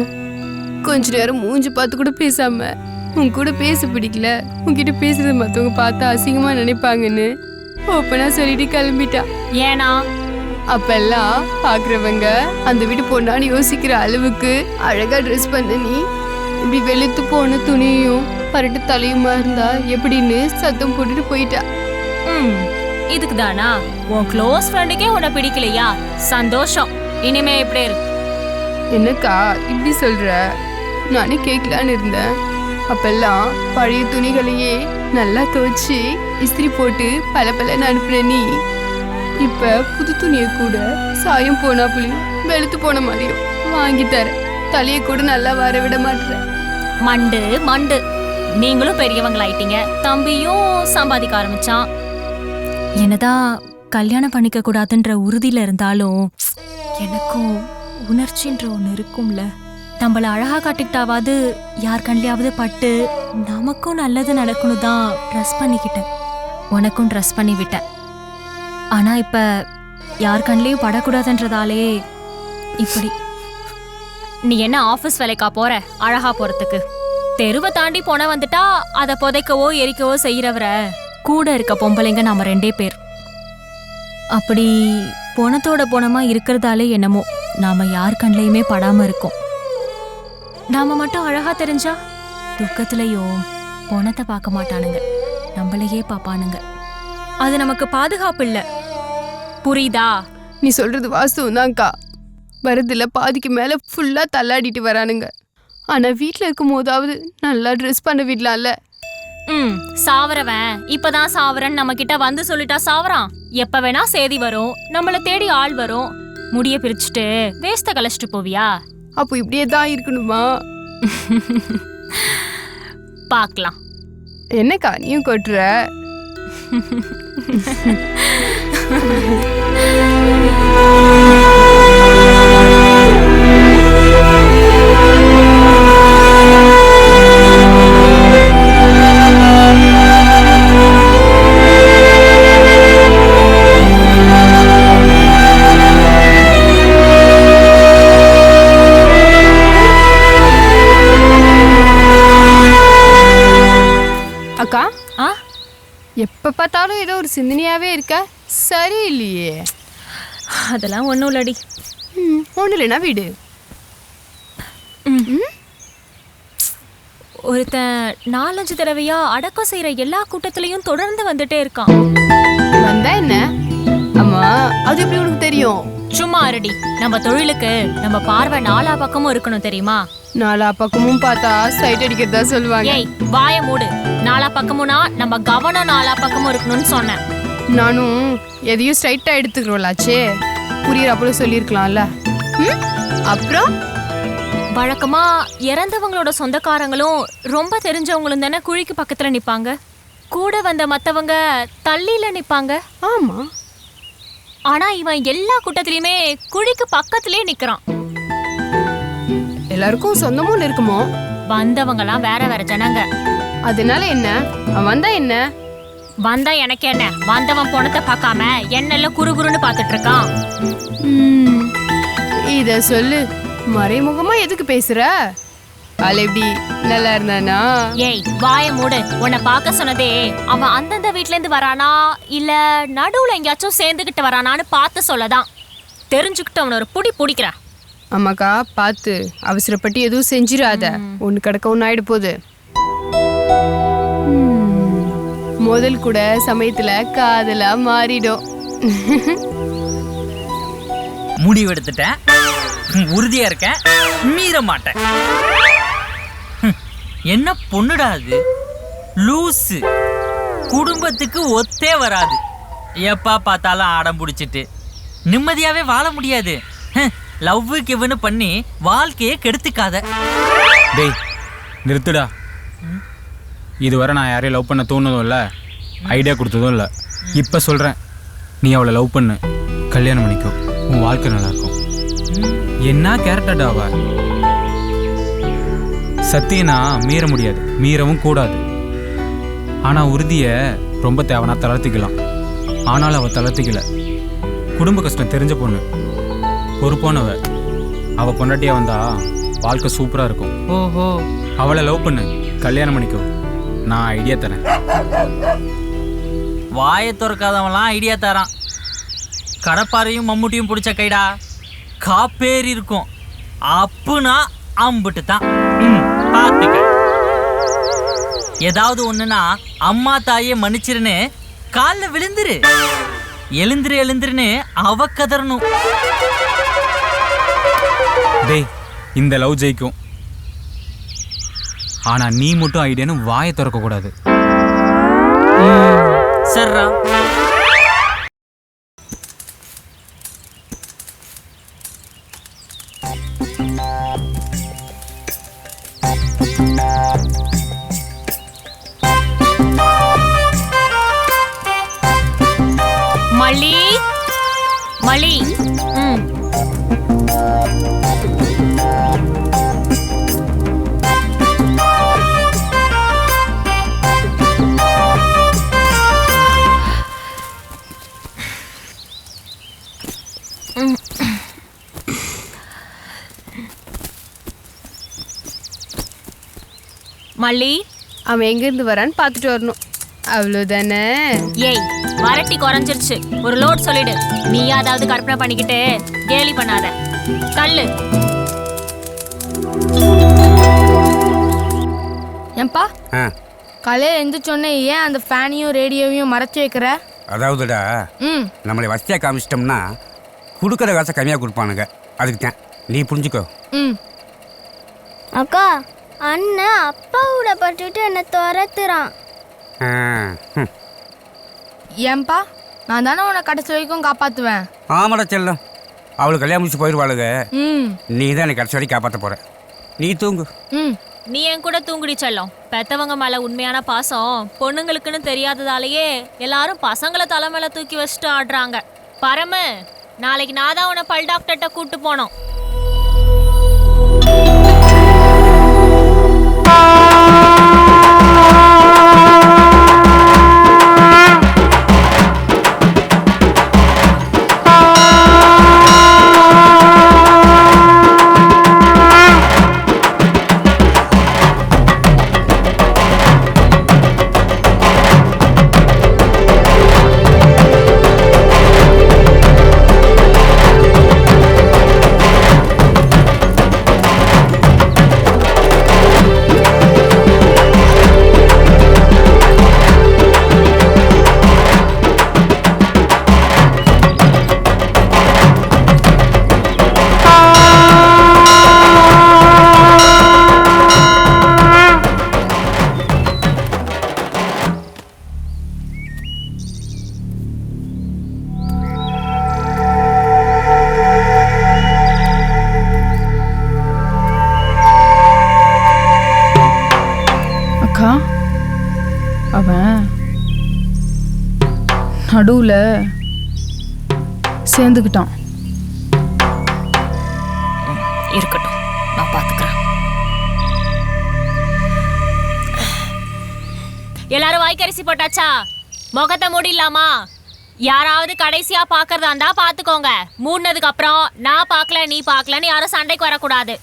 கொஞ்ச நேரம் மூஞ்சி பார்த்து கூட பேசாம உன் கூட பேச பிடிக்கல, உன்கிட்ட பேசுறத மத்தவங்க பார்த்தா அசிங்கமா நினைப்பாங்கன்னு ஓப்பனா சொல்லிட்டு கிளம்பிட்டா. ஏனா அப்பெல்லாம் பாக்குறவங்க அந்த வீட்டு பொண்ணான்னு யோசிக்கிற அளவுக்கு அழகா ட்ரெஸ் பண்ண நீ இப்படி வெளுத்து போன துணியும் பரட்டு தலையுமா இருந்தா எப்படின்னு சத்தம் போட்டுட்டு போயிட்டா. இதுக்கு தானா உன் க்ளோஸ் ஃப்ரெண்டுக்கே உன்னை பிடிக்கலையா? சந்தோஷம், இனிமே எப்படி இருக்கு? என்னக்கா இப்படி சொல்ற? நானே கேட்கலான்னு இருந்தேன். அப்பெல்லாம் பழைய துணிகளையே நல்லா துவைச்சு இஸ்திரி போட்டு பல அனுப்புற நீ இப்ப புது துணியை கூட சாயம் போனாப்புலையும் வெளுத்து போன மாதிரியும் வாங்கி தர, தலையை கூட நல்லா வர விட மாட்டேற. மண்டு மண்டு, நீங்களும் பெரியவங்களாயிட்டீங்க, தம்பியும் சம்பாதிக்க ஆரம்பிச்சான். என்னதான் கல்யாணம் பண்ணிக்க கூடாதுன்ற உறுதியில இருந்தாலும் எனக்கும் உணர்ச்சின்ற ஒன்று இருக்கும்ல. நம்மளை அழகா காட்டிக்கிட்டாவது யார் கண்லையாவது பட்டு நமக்கும் நல்லது நடக்கணும் தான் ட்ரெஸ் பண்ணிக்கிட்டேன். உனக்கும் ட்ரெஸ் பண்ணி விட்டேன். ஆனா இப்ப யார் கண்லையும் படக்கூடாதுன்றதாலே இப்படி. நீ என்ன ஆஃபீஸ் வேலைக்கா போற அழகா போறதுக்கு? தெருவை தாண்டி போன வந்துட்டா அதை புதைக்கவோ எரிக்கவோ செய்யறவர கூட இருக்க பொம்பளைங்க நாம 2 பேர். அப்படி பொணத்தோட பொணமா இருக்கிறதாலே என்னமோ நாம யார் கண்லையுமே படாம இருக்கோம். நாம மட்டும் அழகா தெரிஞ்சா துக்கத்திலையோ பொணத்தை பார்க்க மாட்டானுங்க, நம்மளையே பாப்பானுங்க. அது நமக்கு பாதுகாப்பு இல்ல, புரியுதா? நீ சொல்றது வாஸ்தவம் தான்க்கா. வரதுல பாதிக்கு மேல ஃபுல்லா தள்ளாடிட்டு வரானுங்க. ஆனா வீட்டுல இருக்கும் போதாவது நல்லா ட்ரெஸ் பண்ண விடலாம்ல. சாவரவன் இப்பதான் சாவரன் நம்ம கிட்ட வந்து சொல்லிட்டா சாவறான். எப்ப வேணா சேதி வரும், நம்மள தேடி ஆள் வரும். முடிய பிரிச்சுட்டு வேஸ்ட கலச்சிட்டு போவியா? அப்போ இப்படியே தான் இருக்கணுமா? பார்க்கலாம். என்னக்கா நீயும் கொட்டுற? அக்கா, எப்ப பார்த்தாலும் ஏதோ ஒரு சிந்தனையாவே இருக்க, சரியில்லையே. அதெல்லாம் ஒன்றும் இல்லடி. ஒன்றும் இல்லைன்னா வீடு. ஒருத்தன் 4-5 தடவையா அடக்கம் செய்யற எல்லா கூட்டத்திலையும் தொடர்ந்து வந்துட்டே இருக்கான். வந்தா என்ன? அம்மா, அது எப்படி உனக்கு தெரியும்? சும்மா அரடி. நம்ம தொழிலுக்கு நம்ம பார்வை 4 பக்கமும் இருக்கணும் தெரியுமா? 4 பக்கமும் பார்த்தா சைட் அடிக்கிறதா சொல்லுவாங்க. ஏய் வாய மூடு. 4 பக்கமும்னா நம்ம கவனம் 4 பக்கமும் இருக்கணும்னு சொன்னேன். நானும் எதையும் ஸ்ட்ரைட்டா எடுத்துக்கிறோம்லாச்சே, புரியுறாப்புல சொல்லியிருக்கலாம்ல. அப்புறம் வழக்கமா இறந்தவங்களோட சொந்தக்காரங்களும் ரொம்ப தெரிஞ்சவங்களும் தானே குழிக்கு பக்கத்துல நிப்பாங்க. கூட வந்த மத்தவங்க தள்ளியில நிப்பாங்க. ஆமா. ஆனா இவன் எல்லா கூட்டத்திலயுமே குழிக்கு பக்கத்திலே நிக்கிறான். எல்லாருக்கும் சொந்தமும் இருக்குமோ? வந்தவங்கலாம் வேற வேற ஜனங்க. அதனால என்ன? வந்தா என்ன? வந்தா எனக்கு என்ன? வந்தவன் பொணத்தை பார்க்காம என்னெல்லாம் குறுகுறுன்னு பாத்துட்டு இருக்கான். இத சொல்லு. மறைமுகமா எதுக்கு பேசுற? ஆள் எப்படி நல்லா இருந்தானா? ஏய் வாய மூடு. உன்னை பார்க்க சொன்னதே அவன் அந்தந்த வீட்ல இருந்து வரானா இல்ல நடுவுல எங்கேயாச்சும் சேர்ந்துகிட்டு வரானான்னு பார்த்து சொல்லதான். தெரிஞ்சுக்கிட்டு அவனை ஒரு புடி பிடிக்கிறான். ஆமாக்கா, பார்த்து அவசரப்பட்டு எதுவும் செஞ்சிடாத. ஒன்று கிடக்க ஒன்று ஆயிடு போகுது. முதல் கூட சமயத்துல காதலா மாறிடும். முடிவெடுத்துட்டேன், உறுதியா இருக்கேன், மீற மாட்டேன். என்ன பொண்ணுடா அது? லூசு. குடும்பத்துக்கு ஒத்தே வராது. எப்பா பார்த்தாலும் ஆடம் பிடிச்சிட்டு நிம்மதியாவே வாழ முடியாது. லவ்வுக்கு இவனு பண்ணி வாழ்க்கையை கெடுத்துக்காத. டேய் நிறுத்துடா. இதுவரை நான் யாரையும் லவ் பண்ண தோணுதும் இல்லை, ஐடியா கொடுத்ததும் இல்லை. இப்போ சொல்கிறேன், நீ அவளை லவ் பண்ணு, கல்யாணம் பண்ணிக்கோ, உன் வாழ்க்கை நல்லாயிருக்கும். என்ன கேரக்டர்டா அவ? சத்தியனா மீற முடியாது, மீறவும் கூடாது. ஆனால் உறுதியை ரொம்ப தேவைன்னா தளர்த்திக்கலாம். ஆனாலும் அவள் தளர்த்திக்கல. குடும்ப கஷ்டம் தெரிஞ்ச பொண்ணு, பொறுப்பானவ. அவள் பொண்டாட்டியா வந்தா வாழ்க்கை சூப்பராக இருக்கும். ஓஹோ, அவளை லவ் பண்ணு, கல்யாணம் பண்ணிக்கோ, நான் ஐடியா தரேன். வாயை திறக்காதவன்லாம் ஐடியா தரான். கடப்பாரையும் மம்முட்டியும் பிடிச்ச கைடா, காப்பேறி இருக்கும். அப்புனா அம்புட்டு தான். பார்த்துக்க. ஏதாவது ஒண்ணுன்னா அம்மா தாயே மன்னிச்சிருன்னு காலில் விழுந்துரு. எழுந்துருன்னு அவ கதறணும். டேய் இந்த லவ் ஜெயிக்கும். ஆனா நீ மட்டும் ஐடியான்னு வாயை திறக்க கூடாது. சர்ரா. மல்லி மல்லி மல்லி அவன் எங்கேருந்து வரான்னு பார்த்துட்டு வரணும், அவ்வளோதானே? ஏய் வரட்டி குறைஞ்சிருச்சு, ஒரு லோட் சொல்லிடு. நீ ஏதாவது கற்பனை பண்ணிக்கிட்டு கேலி பண்ணாத. தள்ளு. ஏன்பா காலையில் எந்திரிச்சோன்னே ஏன் அந்த ஃபேனையும் ரேடியோவையும் மறைச்சி வைக்கிற? அதாவதுடா நம்மளை வசதியாக காமிச்சிட்டோம்னா கொடுக்குற காசை கம்மியாக கொடுப்பானுங்க, அதுக்கு தான் நீ புரிஞ்சுக்கோ. அக்கா அண்ணன் அப்பாவோட பட்டுட்டு என்னை துரத்துறான். ஏன்பா நான் தானே உன்னை கடைசி வரைக்கும் காப்பாற்றுவேன். ஆமாடா செல்லம், அவளுக்கு கல்யாணம் முடிச்சு போயிடுவாளுங்க, நீ தான் என்னை கடைசி வரைக்கும் காப்பாற்ற போற. நீ தூங்கு. நீ என் கூட தூங்குடி செல்லம். பெத்தவங்க மேல உண்மையான பாசம் பொண்ணுங்களுக்குன்னு தெரியாததாலேயே எல்லாரும் பசங்களை தலைமையில தூக்கி வச்சுட்டு ஆடுறாங்க. பரமு, நாளைக்கு நான் தான் உன்னை பல் டாக்டர்கிட்ட கூட்டு போனோம். அவன் நடுவுல சேர்ந்துக்கிட்டான். இருக்கட்டும், நான் பாத்துக்கிறேன். எல்லாரும் வாய்க்கரிசி போட்டாச்சா? முகத்தை மூடிடலாமா? யாராவது கடைசியா பாக்குறதா இருந்தா பாத்துக்கோங்க. மூடினதுக்கு அப்புறம் நான் பார்க்கல நீ பார்க்கலன்னு யாரும் சண்டைக்கு வரக்கூடாது.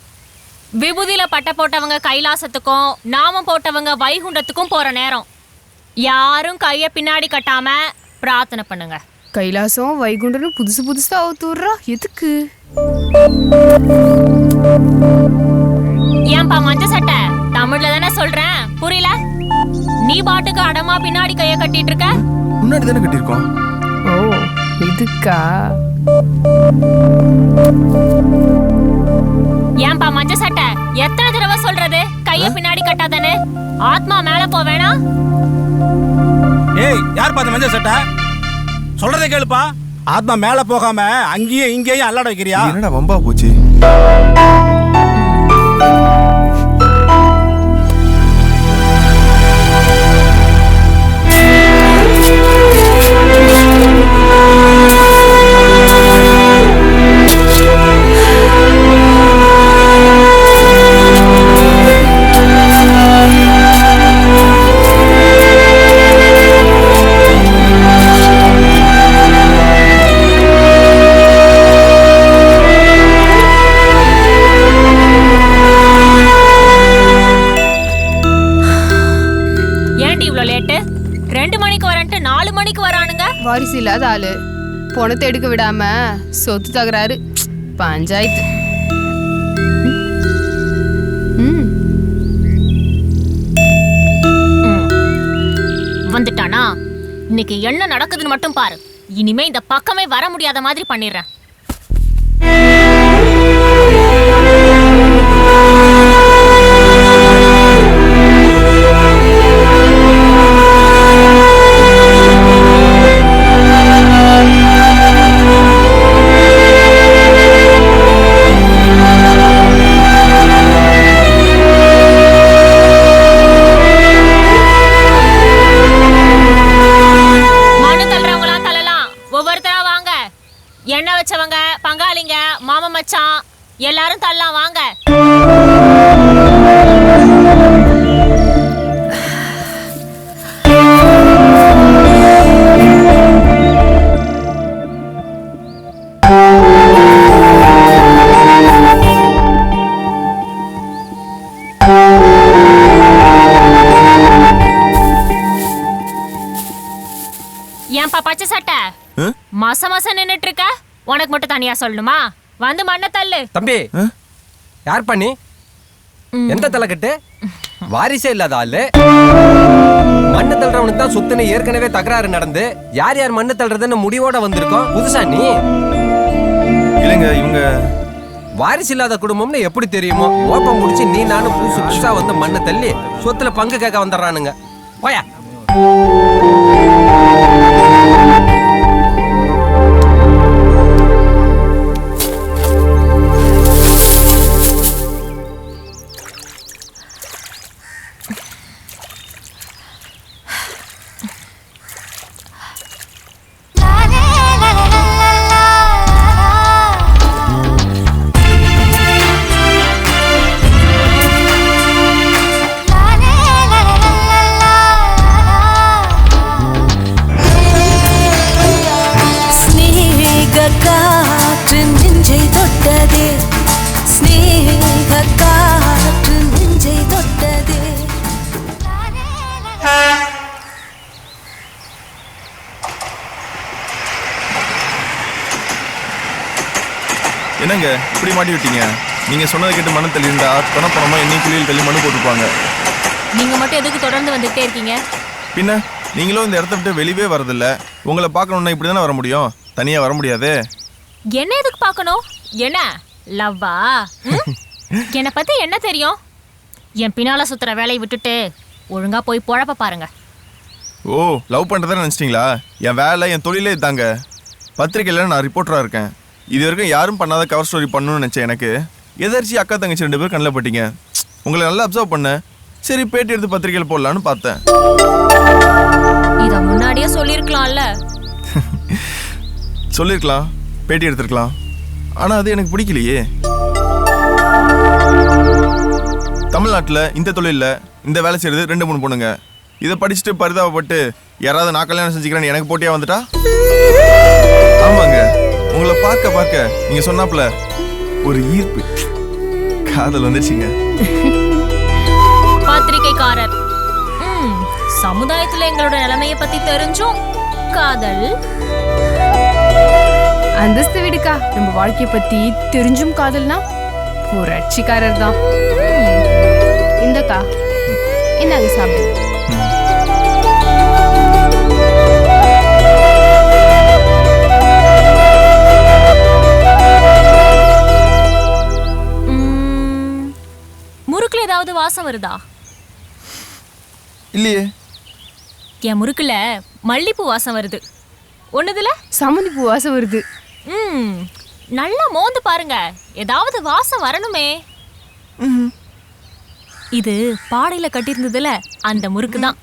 விபூதியில பட்டை போட்டவங்க கைலாசத்துக்கும் நாமம் போட்டவங்க வைகுண்டத்துக்கும் போற நேரம். யாரும் கைய பின்னாடி கட்டாம பிரார்த்தனை பண்ணுங்க. கைலாசம் வைகுண்டன்னு புதுசு புதுசா அவுத்துறா, எதுக்கு? ஏன்பா மஞ்ச சட்டை? தமிழ்ல தானே சொல்றேன், புரியல? நீ பாட்டுக்கு அடமா பின்னாடி கைய கட்டிட்டு இருக்க. முன்னாடி தானே கட்டிருக்கோம். ஓ இதுக்கா? ஏன்பா மஞ்ச சட்டை, எத்தனை தடவை சொல்றது கைய பின்னாடி கட்டாதானே? ஆத்மா மேல போவேனா? ஏய், யார் பாத்த மஞ்ச சட்டை? சொல்றதே கேளுப்பா. ஆத்மா மேல போகாம அங்கேயும் இங்கேயும் அல்லாட வைக்கிறியா? என்னடா வம்பா போச்சு? வாரிசு இல்லாத ஆளு, பணத்தை எடுக்க விடாம சொத்து தகராறு, பஞ்சாயத்து. வந்துட்டானா? இன்னைக்கு என்ன நடக்குதுன்னு மட்டும் பாரு. இனிமே இந்த பக்கமே வர முடியாத மாதிரி பண்ணிடுறேன். எண்ணெய் வச்சவங்க, பங்காளிங்க, மாமா மச்சான் எல்லாரும் தள்ளலாம் வாங்க. மாசம் நின்னுட்டு இருக்க. உனக்கு மட்டும் தனியா சொல்லணுமா? வந்து மண்ணை தள்ளு. தம்பி, யார் பண்ணி எந்த தலைக்கட்டு? வாரிசே இல்லாத ஆளு. மண்ணு தள்ளுறவனுக்கு தான் சொத்துன்னு ஏற்கனவே தகராறு நடந்து யார் யார் மண்ணு தள்ளுறதுன்னு முடிவோட வந்திருக்கோம். புதுசா நீ இல்லைங்க, இவங்க வாரிசு இல்லாத குடும்பம்னு எப்படி தெரியுமோ? ஓப்பம் முடிச்சு நீ நானும் புதுசா வந்து மண்ணை தள்ளி சொத்துல பங்கு கேட்க வந்துடுறானுங்க. போயா. என்னங்க இப்படி மாட்டி விட்டீங்க? நீங்க சொன்னதை கேட்டு மண்ணு தள்ளி இருந்தா பணப்பணமா என்னையும் குழியில் தள்ளி மண்ணு போட்டுப்பாங்க. நீங்க மட்டும் எதுக்கு தொடர்ந்து வந்துட்டே இருக்கீங்க? பின்ன நீங்களும் இந்த இடத்த விட்டு வெளியே வரதில்ல. உங்களை பார்க்கணும்னா இப்படி தானே வர முடியும், தனியா வர முடியாது. என்ன எதுக்கு பார்க்கணும்? என்ன லவ்வா? என்னை பத்தி என்ன தெரியும்? என் பின்னால சுத்துற வேலையை விட்டுட்டு ஒழுங்கா போய் பொழப்ப பாருங்க. ஓ, லவ் பண்ணுறதா நினச்சிட்டிங்களா? என் வேலை, என் தொழிலே தாங்க. பத்திரிக்கையில் நான் ரிப்போர்ட்டராக இருக்கேன். இது வரைக்கும் யாரும் பண்ணாத கவர் ஸ்டோரி பண்ணணும்னு நினச்சேன். எனக்கு எதிர்ச்சி அக்கா தங்கச்சி 2 பேர் கண்ணில் பட்டீங்க. உங்களை நல்லா அப்சர்வ் பண்ணேன். சரி, பேட்டி எடுத்து பத்திரிக்கையில் போடலான்னு பார்த்தேன். இத முன்னாடியே சொல்லியிருக்கலாம்ல. சொல்லியிருக்கலாம், பேட்டி எடுத்துருக்கலாம். ஆனால் அது எனக்கு பிடிக்கலையே. தமிழ்நாட்டில் இந்த தொழிலில் இந்த வேலை செய்கிறது 2-3 பொண்ணுங்க. இதை படிச்சுட்டு பரிதாபப்பட்டு யாராவது நான் கல்யாணம் செஞ்சுக்கிறேன்னு எனக்கு போட்டியாக வந்துட்டா? ஆமாங்க, உங்களை பார்க்க பார்க்க நீங்க சொன்னாப்ல ஒரு ஈர்ப்பு, காதல் வந்துச்சுங்க. பத்திரிக்கைக்காரர் சமுதாயத்துல எங்களோட நிலைமையை பத்தி தெரிஞ்சும் காதல். அந்தஸ்து விடுக்கா, நம்ம வாழ்க்கையை பத்தி தெரிஞ்சும் காதல்னா புரட்சிக்காரர் தான். இந்தக்கா என்னங்க சாப்பிடு. முறுக்குல ஏதாவது வாசம் வருதா? இல்லையே. என் முறுக்குல மல்லிப்பூ வாசம் வருது. ஒண்ணுதுல சாமந்திப்பூ வாசம் வருது. நல்லா மோந்து பாருங்க, ஏதாவது வாசம் வரணுமே. இது பாடையில கட்டியிருந்ததுல அந்த முறுக்கு தான்.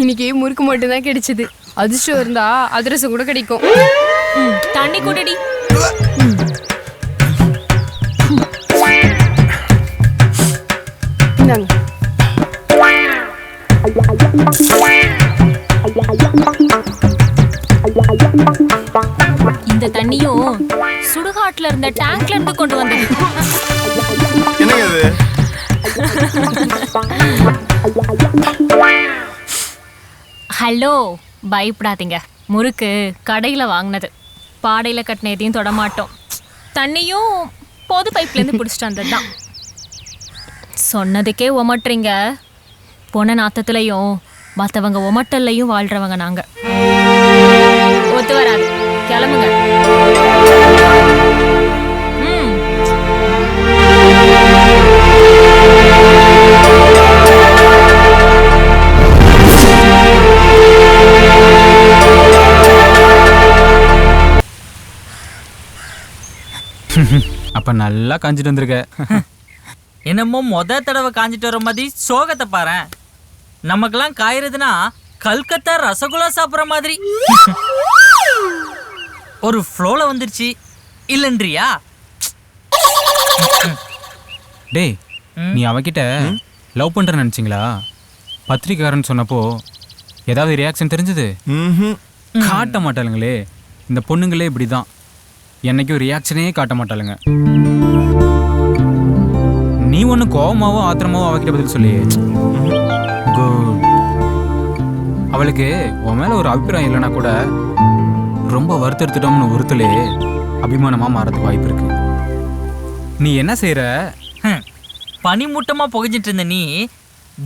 இன்னைக்கு முறுக்கு மட்டும் தான் கிடைச்சது. அதிர்ஷ்டம் இருந்தா அதிரசம் கூட கிடைக்கும். தண்ணி குடிடி. இந்த தண்ணியும் சுடுகாட்டுல இருந்த டேங்க்ல இருந்து கொண்டு வந்தது. என்னங்க இது? ஹலோ, பயப்படாதீங்க. முறுக்கு கடையில வாங்கினது. பாடையில கட்டின எதையும் தொடமாட்டோம். தண்ணியும் பொது பைப்ல இருந்து பிடிச்சிட்டு வந்ததுதான். சொன்னதுக்கே ஒமட்டுறீங்க. பொன நாத்தத்துலையும் மற்றவங்க ஒமட்டல்லையும் வாழ்றவங்க நாங்க. ஒத்து வராது, கிளம்புங்க. அப்ப நல்லா காஞ்சிட்டு வந்திருக்க. என்னமோ தடவை காஞ்சிட்டு வர மாதிரி சோகத்தை பாரு. நமக்கெல்லாம் காயறதுன்னா கல்கத்தா ரசகுல்லா சாப்பிட்ற மாதிரி. ஒரு ஃப்ளோல வந்துருச்சு இல்லன்றியா? டேய், நீ அவகிட்ட லவ் பண்ற நினைச்சிங்களா? பத்திரிக்காரன் சொன்னப்போ ஏதாவது ரியாக்ஷன் தெரிஞ்சது? காட்ட மாட்டாளுங்களே இந்த பொண்ணுங்களே. இப்படிதான், என்னைக்கும் ரியாக்ஷனே காட்ட மாட்டாளுங்க. நீ ஒன்று கோவமாவோ ஆத்திரமாவோ அவகிட்ட பதில் சொல்லி. குட். அவளுக்கு உன் மேல ஒரு அபிப்பிராயம் இல்லைன்னா கூட ரொம்ப வருத்தெடுத்துட்டோம்னு ஒருத்தலே அபிமானமா மாறதுக்கு வாய்ப்பு இருக்கு. நீ என்ன செய்யற? பனிமூட்டமா புகைஞ்சிட்டு இருந்த நீ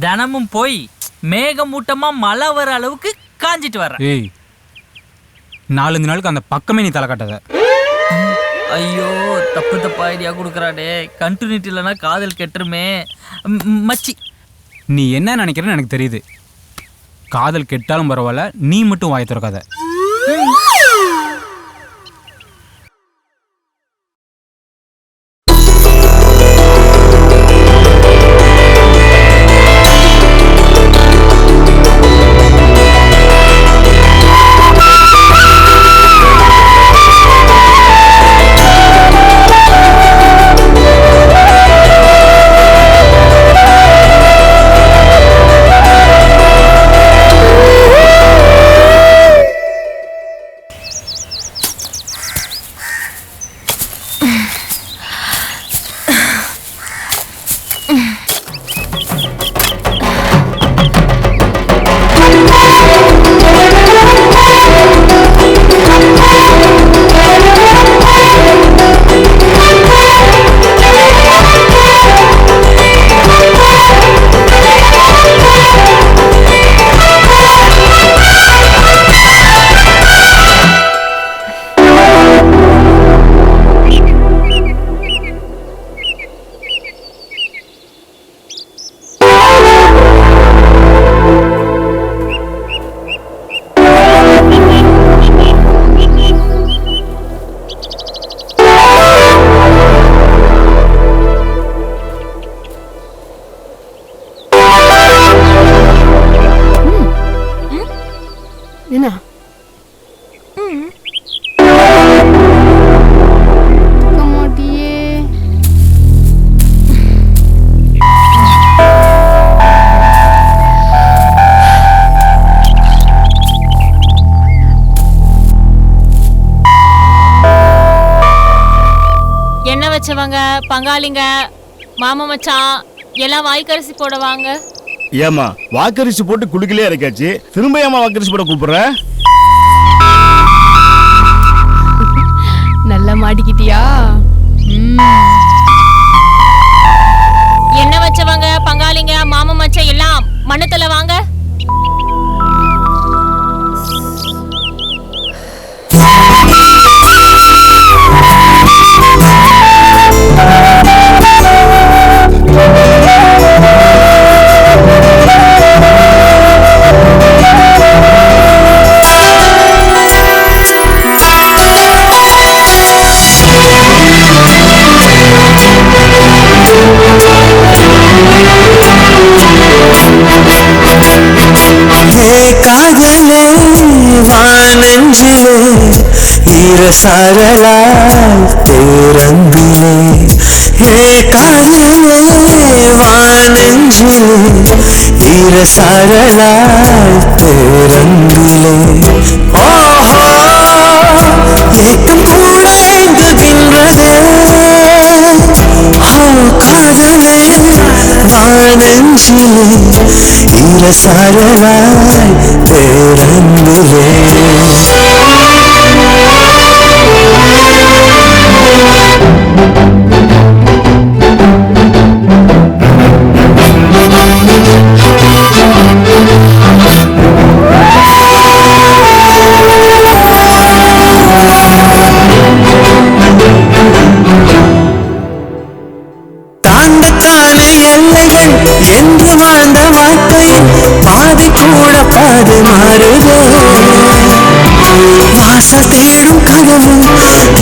தினமும் போய் மேகமூட்டமா மழை வர அளவுக்கு காஞ்சிட்டு வர. ஏய், 4 நாளுக்கு அந்த பக்கமே நீ தலை காட்டாத. ஐயோ, தப்பு தப்பா ஐடியா கொடுக்குறாடே. கண்டினியூட்டி இல்லைன்னா காதல் கெட்டுருமே. மச்சி, நீ என்ன நினைக்கிறன்னு எனக்கு தெரியுது. காதல் கெட்டாலும் பரவாயில்ல, நீ மட்டும் வாய் திறக்காத. வச்சவங்க, பங்காளிங்க, மாமா மச்சான் எல்லாம் வாய்க்கரிசி போடுவாங்க. ஏமா வாக்கரிசி போட்டு குளிக்கலே இருக்காச்சு, திரும்ப ஏமா வாக்கரிசி போட கூப்பிடுற? நல்லா மாட்டிக்கிட்டியா? என்ன வச்சவங்க, பங்காளிங்க, மாமா மச்சான் எல்லாம் மண்ணத்துல வாங்க. காதலே வானஞ்சிலே ஈரசாரலாய் பேரம்பிலே, ஹே காதலே வானஞ்சிலே ஈரசாரலாய் பேரம்பிலே, ஓஹோ ஏக்கம் கூட எங்குகின்றதே, ஓ காதலே வானஞ்சிலே ஈரசாரலாய் பேரம்பிலே. தாண்டக்கான எல்லைகள் என்று வாழ்ந்த வாழ்க்கையில் பாதை கூட பாதை மாறுதோ, வாசல் தேடும் கதவு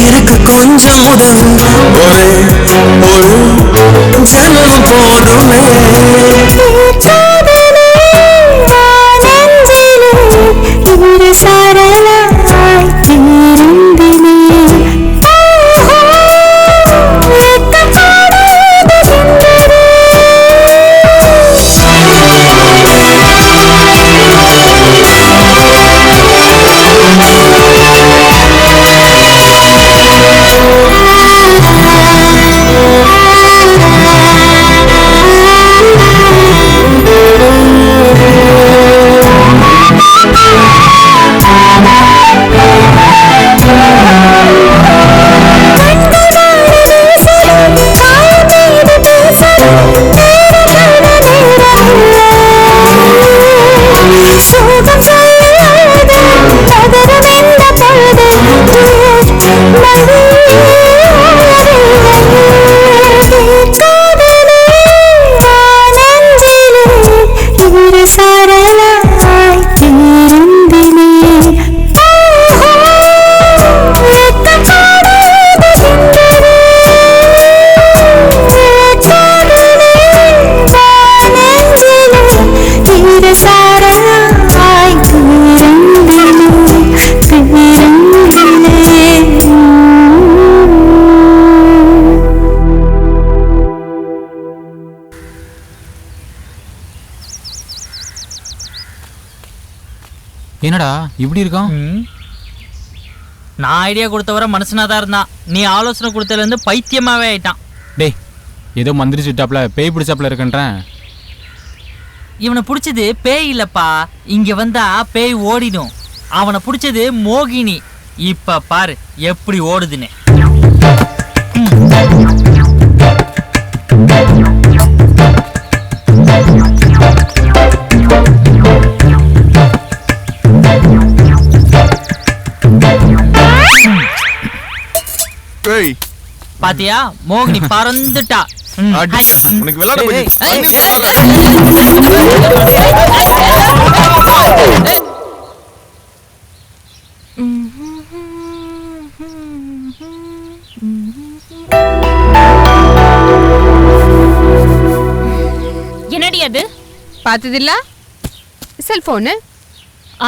எனக்கு கொஞ்சம் உதவும், ஒரே ஒரு ஜனம் போதுமே. என்னடா இப்படி இருக்கான்? நான் ஐடியா கொடுத்தவரை மனுஷனா தான் இருந்தான். நீ ஆலோசனை கொடுத்ததுலேருந்து பைத்தியமாவே ஆயிட்டான். டேய் ஏதோ மந்திரி சுட்டாப்ல பேய் பிடிச்சாப்ல இருக்கன்றேன். இவனை பிடிச்சது பேய் இல்லப்பா, இங்க வந்தா பேய் ஓடிடும். அவனை பிடிச்சது மோகினி. இப்ப பாரு எப்படி ஓடுதுன்னு. பாத்தியா, மோகினி பறந்துட்டா. உனக்கு விளையாட என்னடி அது? பார்த்ததில்ல? செல்போனு.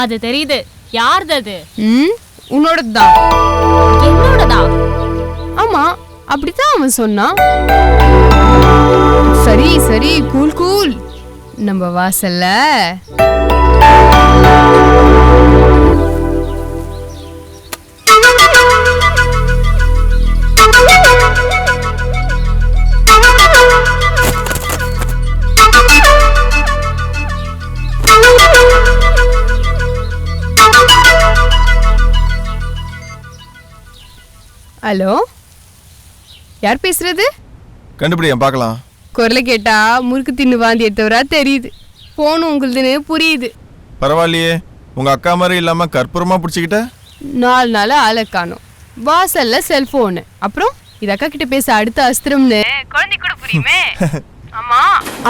அது தெரியுது. யாருது அது? உன்னோடதுதான். என்னோடதா? ஆமா, அப்படித்தான் அவன் சொன்னான். சரி சரி, கூல் கூல். நம்ம வாசல்ல ஹலோ, யார் பேசுறது? கண்டுபிடியா பார்க்கலாம். குரலை கேட்டா முறுக்கு தின்னு வாந்தி எடுத்தவரா தெரியுது. போனும் உங்களுதுன்னு புரியுது. பரவாயில்லையே, உங்க அக்கா மாதிரி இல்லாம கற்பூரமா பிடிச்சிக்கிட்ட. 4 நாள் ஆளை காணோம். வாசல்ல செல்போனு. அப்புறம் இது அக்கா கிட்ட பேச அடுத்த அஸ்திரம்னு குழந்தை கூட புரியுமே. ஆமா,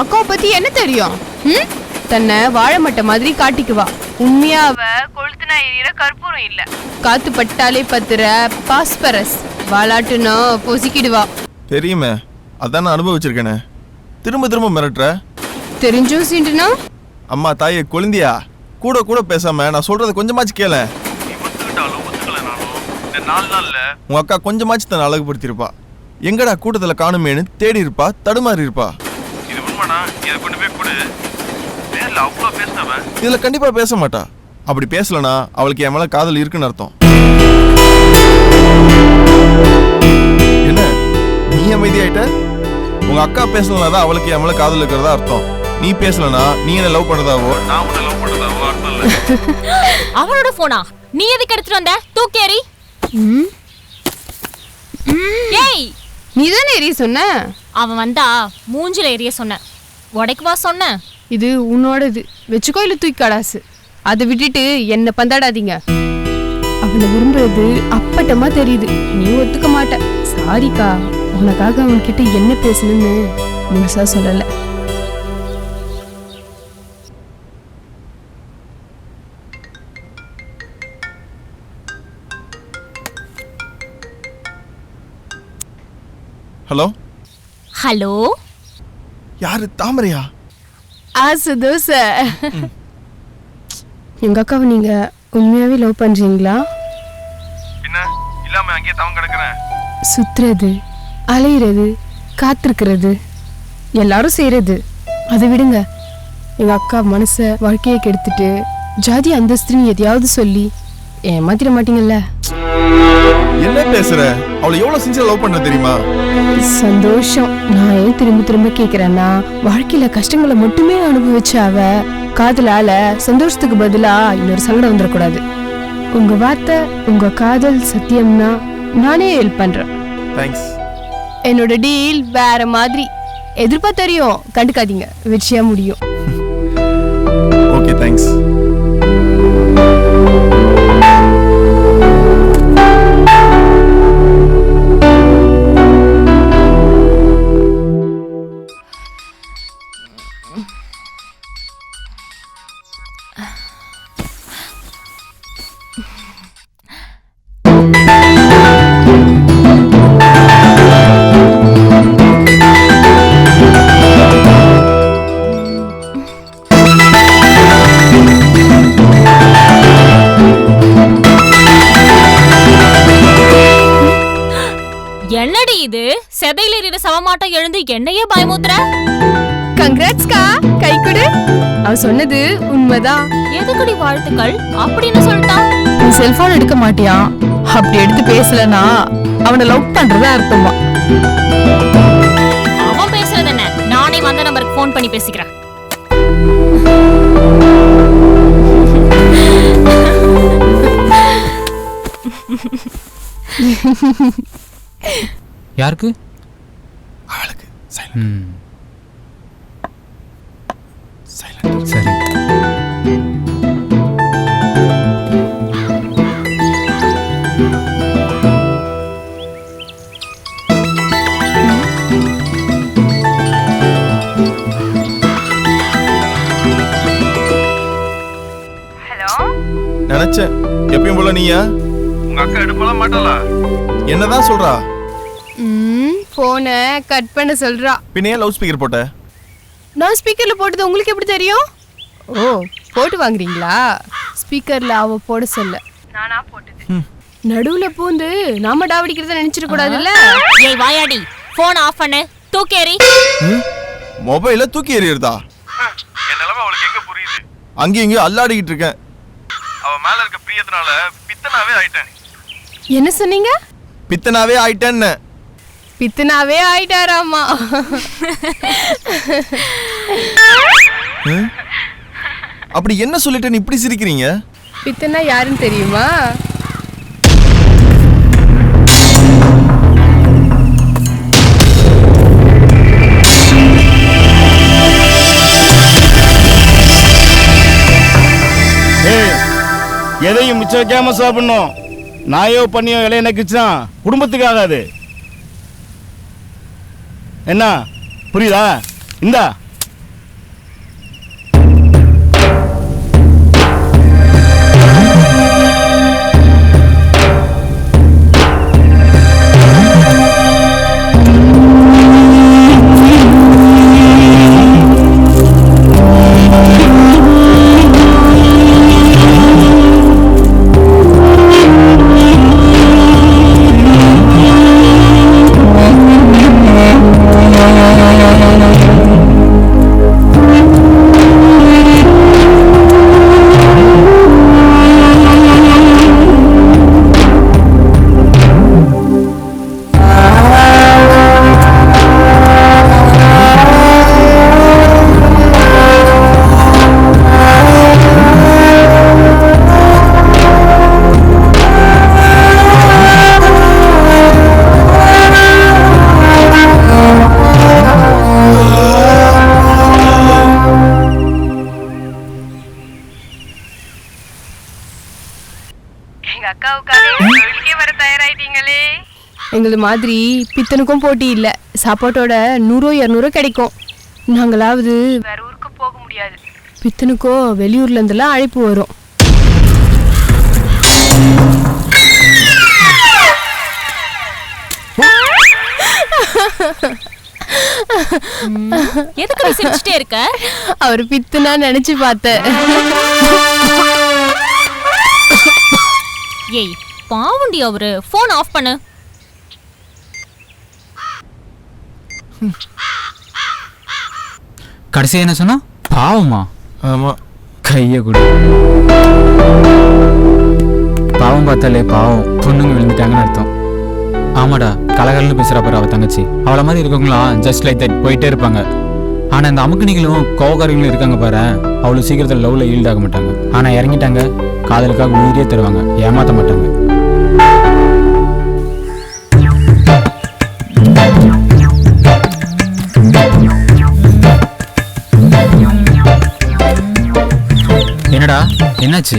அக்காவை பத்தி என்ன தெரியும்? தன்னை வாழை மட்டை மாதிரி காட்டிக்குவா. உண்மையா அவ கொளுத்துனா எரியற கற்பூரம் இல்ல. காத்து பட்டாலே பத்துற பாஸ்பரஸ். வாலாட்டுனா பொசிக்கிடுவா. தெரியுமே, அதான் அனுபவிச்சிருக்கேனே. திரும்ப திரும்ப மிரட்டுற. தெரிஞ்சும் சீண்டுனா? அம்மா தாயே கொழுந்தியா, கூட கூட பேசாம நான் சொல்றத கொஞ்சமாச்சு கேள. இந்த 4 நாள்ல உங்க அக்கா கொஞ்சமாச்சு தன்னை அழகுபடுத்திருப்பா. எங்கடா கூட்டத்துல காணுமேனு தேடி இருப்பா, தடுமாறி இருப்பா. இது உண்மைனா இதை கொண்டு போய் கொடு. நேர்ல அவ்வளோ பேசினவன் இதுல கண்டிப்பா பேச மாட்டா. அப்படி பேசலனா அவளுக்கு என் மேல காதல் இருக்குன்னு அர்த்தம். என்ன நீ அமைதியாயிட்ட? உங்க அக்கா பேசலனாதான் அவளுக்கு என் மேல காதல் இருக்கிறதா அர்த்தம். நீ பேசலனா நீ என்ன லவ் பண்றதாவோ நான் உன்னை லவ் பண்றதாவோ அர்த்தம் இல்ல. அவனோட போனா நீ எதுக்கு எடுத்துட்டு வந்த? தூக்கேறி. ஏய், நீதானே எரிய சொன்ன? அவன் வந்தா மூஞ்சில எரிய சொன்ன. உடைக்குவா சொன்ன? இது உன்னோடது, வச்சுக்கோ இல்ல தூக்காடாசு. அதை விட்டுட்டு என்ன பந்தாடாதீங்க. அவனை விரும்புறது அப்பட்டமா தெரியுது. நீ ஒத்துக்க மாட்ட. சாரிக்கா, உனக்காக அவன்கிட்ட என்ன பேசணும்னு முழுசா சொல்லல. ஹலோ ஹலோ, யாரு? தாமரையா? ஆசு தோசை. எங்க அக்காவை நீங்க உண்மையாவே லவ் பண்றீங்களா? பின்ன இல்லாம அங்கேயே தவம் கிடக்குறேன். சுத்துறது, அலையிறது, காத்திருக்கிறது எல்லாரும் செய்யறது. அதை விடுங்க. எங்க அக்கா மனச வாழ்க்கையை கெடுத்துட்டு ஜாதி அந்தஸ்துன்னு எதையாவது சொல்லி ஏமாத்திர மாட்டீங்கல்ல? என்ன பேசுற? அவளை எவ்வளவு சின்சியரா லவ் பண்ற தெரியுமா? சந்தோஷம். நான் ஏன் திரும்ப திரும்ப கேக்குறேன்னா, வாழ்க்கையில கஷ்டங்களை மட்டுமே அனுபவிச்ச அவ காதலால சந்தோஷத்துக்கு பதிலா இன்னொரு சங்கடம் வந்துடக்கூடாது. உங்க வார்த்தை, உங்க காதல் சத்தியம்னா நானே ஹெல்ப் பண்றேன். தேங்க்ஸ். என்னோட டீல் வேற மாதிரி. எதிர்ப்பா தெரியும், கண்டுக்காதீங்க. வெற்றியா முடியும். Okay, thanks. என்னடி இது? செதையில இருந்த சவமாட்டம் எழுந்து என்னையே பயமுத்துற? கங்க்ராட்ஸ்கா, கை கொடு. அவ சொன்னது உண்மைதான். எதுக்குடி வாழ்த்துக்கள் அப்படின்னு சொல்லிட்டான்? நீ செல்போன் எடுக்க மாட்டியா? அப்படி எடுத்து பேசலனா அவனை லவ் பண்றதா அர்த்தமா? அவன் பேசுறது என்ன? நானே வந்த நம்பருக்கு ஃபோன் பண்ணி பேசிக்கிறேன். யாருக்கு? அவளுக்கு. சரி. நினைச்சேன் எப்பயும் போல நீயா? உங்க அக்கா எடுப்பலாம் மாட்டாளா? என்னதான் சொல்றா? போனை கட் பண்ண சொல்றா. பின்ன ஏன் லவுட் ஸ்பீக்கர் போட்ட? நான் ஸ்பீக்கர்ல போட்டது உங்களுக்கு எப்படி தெரியும்? ஓ, போட்டு வாங்குறீங்களா? ஸ்பீக்கர்ல அவ போட சொல்ல, நானா போட்டது. நடுவுல பூந்து நாம டாவடிக்கிறத நினைச்சிட கூடாதுல்ல. ஏய் வாயாடி, போன் ஆஃப் பண்ணு. தூக்கி எறி. மொபைல தூக்கி எறியறதா? என் நிலைமை அவளுக்கு எங்க புரியுது? அங்கேயும் இங்கேயும் அல்லாடிக்கிட்டு இருக்கேன். அவ மேல இருக்க பிரியத்தினால பித்தனாவே ஆயிட்டேன். என்ன சொன்னீங்க? பித்தனாவே ஆயிட்டேன்னு. பித்தனாவே ஆயிட்டாராமா. அப்படி என்ன சொல்லிட்டேன்னு இப்படி சிரிக்கிறீங்க? பித்தனா யாருன்னு தெரியுமா? எதையும் மிச்சம் வைக்காம சாப்பிடணும். நாயோ பண்ணியோ இலைய நக்கிச்சுனா குடும்பத்துக்கு ஆகாது. என்ன புரியுதா? இந்தா. எங்களது மாதிரி பித்தனுக்கும் போட்டி இல்ல. சாப்பாட்டோட 100-200 கிடைக்கும். நாங்களாவது வேற ஊருக்கு போக முடியாது. பித்தனுக்கோ வெளியூர்ல இருந்தெல்லாம் அழைப்பு வரும். எதுக்கு சிரிச்சிட்டே இருக்க? அவர் பித்தனா நினைச்சு பார்த்தேன். ஏய் பாவுண்டி, அவரு போன் ஆஃப் பண்ணு. கடைசி என்ன சொன்னா? பாவமா? ஆமா. கைய கொடு. பாவம் பார்த்தாலே பாவம், பொண்ணுங்க விழுந்துட்டாங்கன்னு அர்த்தம். ஆமாடா, கலகலன்னு பேசுறா பாரு அவ தங்கச்சி. அவளை மாதிரி இருக்கவங்களாம் ஜஸ்ட் லைக் தட் போயிட்டே இருப்பாங்க. ஆனா இந்த அமுக்குனிகளும் கோவக்காரங்களும் இருக்காங்க பாரு, அவ்வளோ சீக்கிரத்தில் லவ்ல ஈல்ட் ஆக மாட்டாங்க. ஆனா இறங்கிட்டாங்க, காதலுக்காக உயிரே தருவாங்க, ஏமாத்த மாட்டாங்க. என்னடா என்னாச்சு?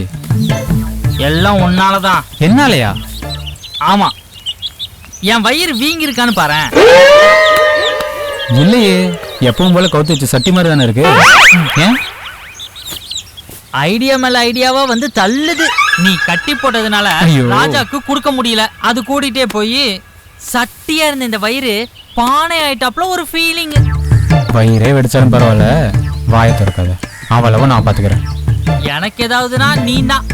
எல்லாம் உன்னாலதான். என்னாலயா? ஆமா, என் வயிறு வீங்கி இருக்கான்னு பாரு. இல்லையே, எப்பவும் போல கவுத்து வச்சு சட்டி மாதிரி தானே இருக்கு. ஏன்? ஐடியா மேல ஐடியாவா வந்து தள்ளுது. நீ கட்டி போட்டதுனால ராஜாக்கு கொடுக்க முடியல. அது கூட்டிட்டே போய் சட்டியா இருந்த இந்த வயிறு பானை ஆயிட்டாப்ல ஒரு ஃபீலிங். வயிறே வெடிச்சாலும் பரவாயில்ல, வாயை திறக்காத. அவளவ நான் பாத்துக்கிறேன். எனக்கு ஏதாவதுனா நீ தான்